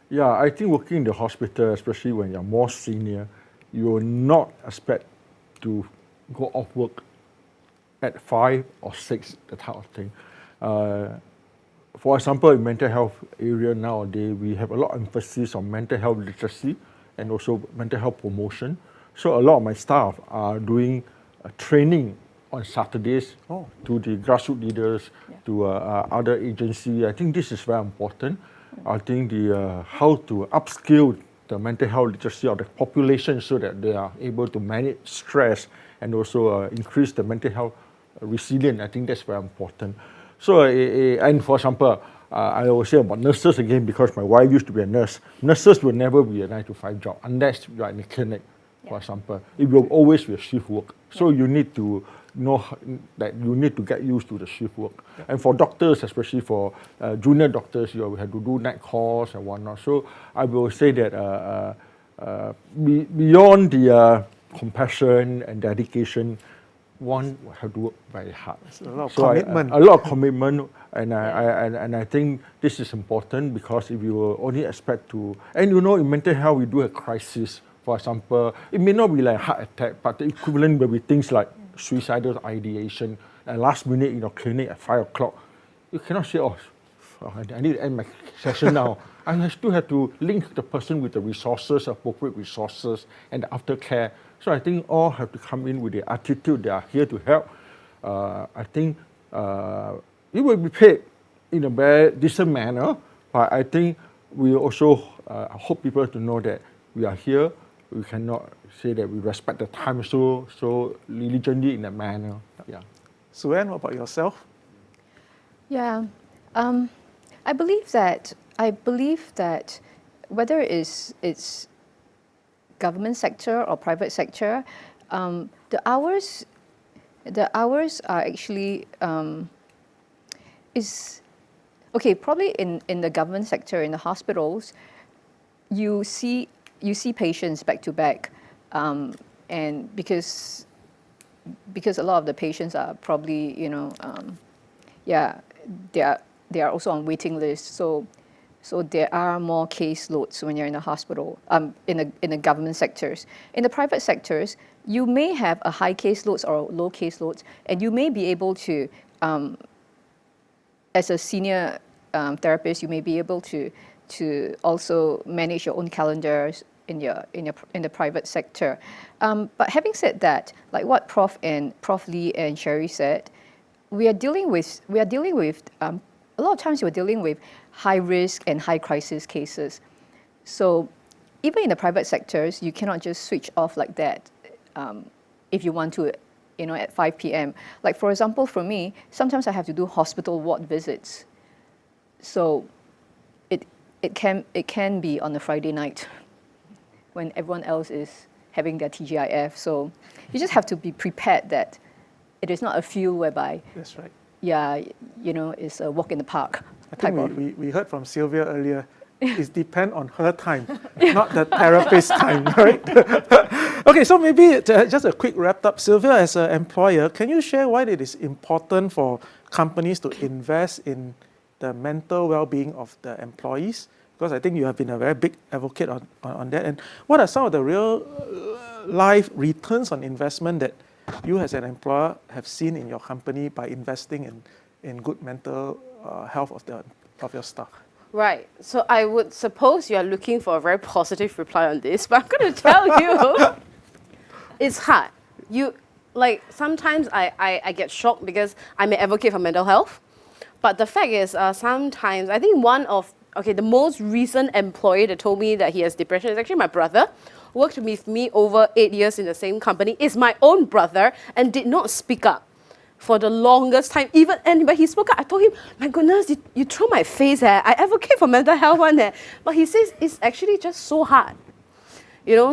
Yeah, I think working in the hospital, especially when you're more senior, you will not expect to go off work at 5 or 6, that type of thing. For example, in mental health area nowadays, we have a lot of emphasis on mental health literacy and also mental health promotion. So a lot of my staff are doing training on Saturdays to the grassroots leaders, to other agencies. I think this is very important. I think the how to upskill the mental health literacy of the population so that they are able to manage stress and also increase the mental health resilience. I think that's very important. So, and for example, I will say about nurses again, because my wife used to be a nurse. Nurses will never be a 9-to-5 job unless you are in a clinic, for example. It will always be a shift work. So you need to know that you need to get used to the shift work. And for doctors, especially for junior doctors, you have to do night calls and whatnot. So I will say that beyond the compassion and dedication, one will have to work very hard. A lot of commitment. A lot of commitment, and I think this is important, because if you only expect to, and you know, in mental health we do a crisis. For example, it may not be like heart attack, but the equivalent will be things like suicidal ideation. And last minute in your clinic at 5 o'clock, you cannot say, oh, I need to end my session now. I still have to link the person with the resources, appropriate resources, and the aftercare. So I think all have to come in with the attitude they are here to help. I think it will be paid in a very decent manner, but I think we also hope people to know that we are here. We cannot say that we respect the time so diligently in that manner. Yeah. Suen, what about yourself? Yeah, I believe that whether it's government sector or private sector, the hours are actually is okay. Probably in the government sector, in the hospitals, you see patients back to back, and because a lot of the patients are probably they are also on waiting lists. So there are more caseloads when you're in the hospital, in the government sectors. In the private sectors, you may have a high caseloads or low caseloads, and you may be able to, as a senior therapist, you may be able to also manage your own calendars in the private sector. But having said that, like what Prof Lee and Sherry said, we are dealing with a lot of times we're dealing with high risk and high crisis cases. So even in the private sectors, you cannot just switch off like that if you want to, at 5 p.m. Like for example, for me, sometimes I have to do hospital ward visits. So it can be on a Friday night when everyone else is having their TGIF. So you just have to be prepared that it is not a field whereby That's right. It's a walk in the park. I think we heard from Sylvia earlier, it depends on her time, not the therapist's time, right? Okay, so maybe just a quick wrap up. Sylvia, as an employer, can you share why it is important for companies to invest in the mental well-being of the employees? Because I think you have been a very big advocate on that. And what are some of the real life returns on investment that you as an employer have seen in your company by investing in good mental health of your staff? Right. So I would suppose you're looking for a very positive reply on this, but I'm going to tell you, it's hard. Sometimes I get shocked because I'm an advocate for mental health. But the fact is, sometimes, I think the most recent employee that told me that he has depression is actually my brother. Worked with me over 8 years in the same company, is my own brother, and did not speak up for the longest time. When he spoke up, I told him, my goodness, you throw my face. I advocate for mental health one. But he says it's actually just so hard.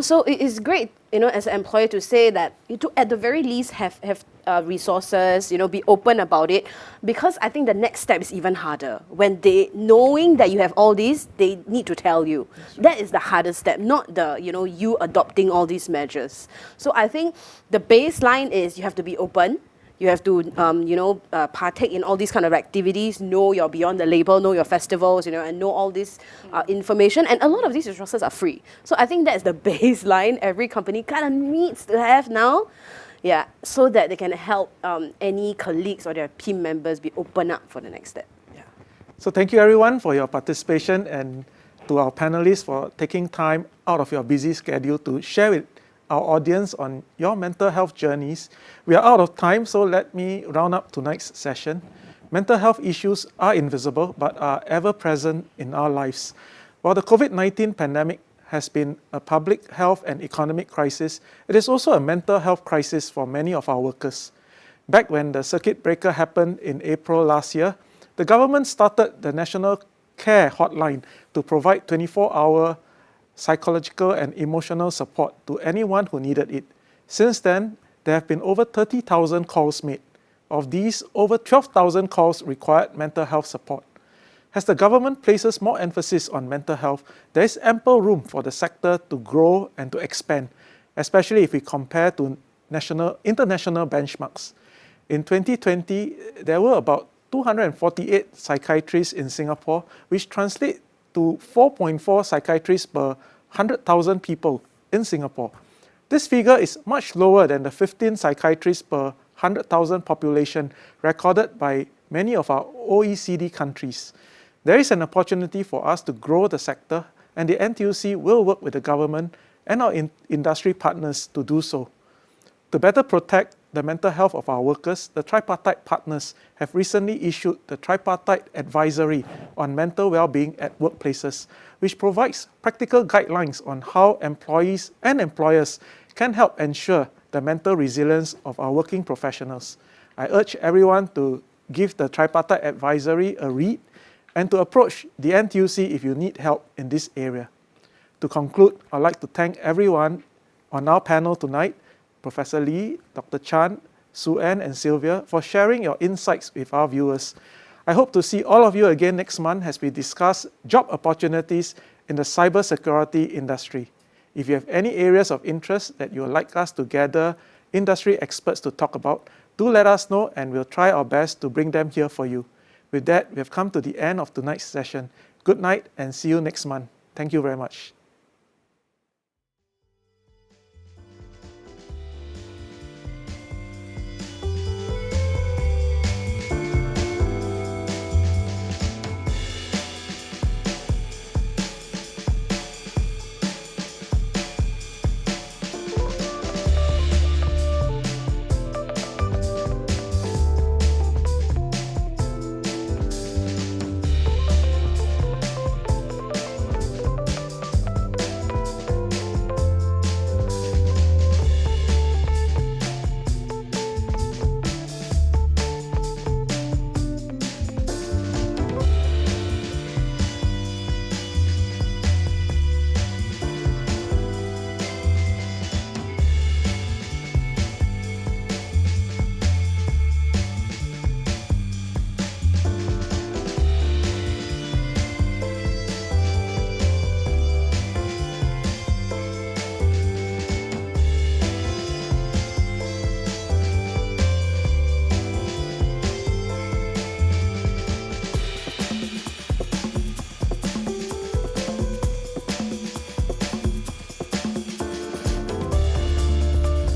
So it is great, as an employer to say that you to at the very least have resources, be open about it, because I think the next step is even harder. When knowing that you have all these, they need to tell you. That is the hardest step, not the, you adopting all these measures. So I think the baseline is you have to be open. You have to, partake in all these kind of activities, know your Beyond the Label, know your festivals, and know all this information. And a lot of these resources are free. So I think that's the baseline every company kind of needs to have now. Yeah, so that they can help any colleagues or their team members be open up for the next step. Yeah. So thank you everyone for your participation, and to our panelists for taking time out of your busy schedule to share with our audience on your mental health journeys. We are out of time, so let me round up tonight's session. Mental health issues are invisible but are ever present in our lives. While the COVID-19 pandemic has been a public health and economic crisis, it is also a mental health crisis for many of our workers. Back when the circuit breaker happened in April last year, the government started the National Care Hotline to provide 24-hour psychological and emotional support to anyone who needed it. Since then, there have been over 30,000 calls made. Of these, over 12,000 calls required mental health support. As the government places more emphasis on mental health, there is ample room for the sector to grow and to expand, especially if we compare to international benchmarks. In 2020, there were about 248 psychiatrists in Singapore, which translate to 4.4 psychiatrists per 100,000 people in Singapore. This figure is much lower than the 15 psychiatrists per 100,000 population recorded by many of our OECD countries. There is an opportunity for us to grow the sector, and the NTUC will work with the government and our industry partners to do so. To better protect the mental health of our workers, the tripartite partners have recently issued the Tripartite Advisory on Mental Wellbeing at Workplaces, which provides practical guidelines on how employees and employers can help ensure the mental resilience of our working professionals. I urge everyone to give the Tripartite Advisory a read and to approach the NTUC if you need help in this area. To conclude, I'd like to thank everyone on our panel tonight, Professor Lee, Dr. Chan, Sue Ann, and Sylvia, for sharing your insights with our viewers. I hope to see all of you again next month as we discuss job opportunities in the cybersecurity industry. If you have any areas of interest that you would like us to gather industry experts to talk about, do let us know and we'll try our best to bring them here for you. With that, we have come to the end of tonight's session. Good night and see you next month. Thank you very much.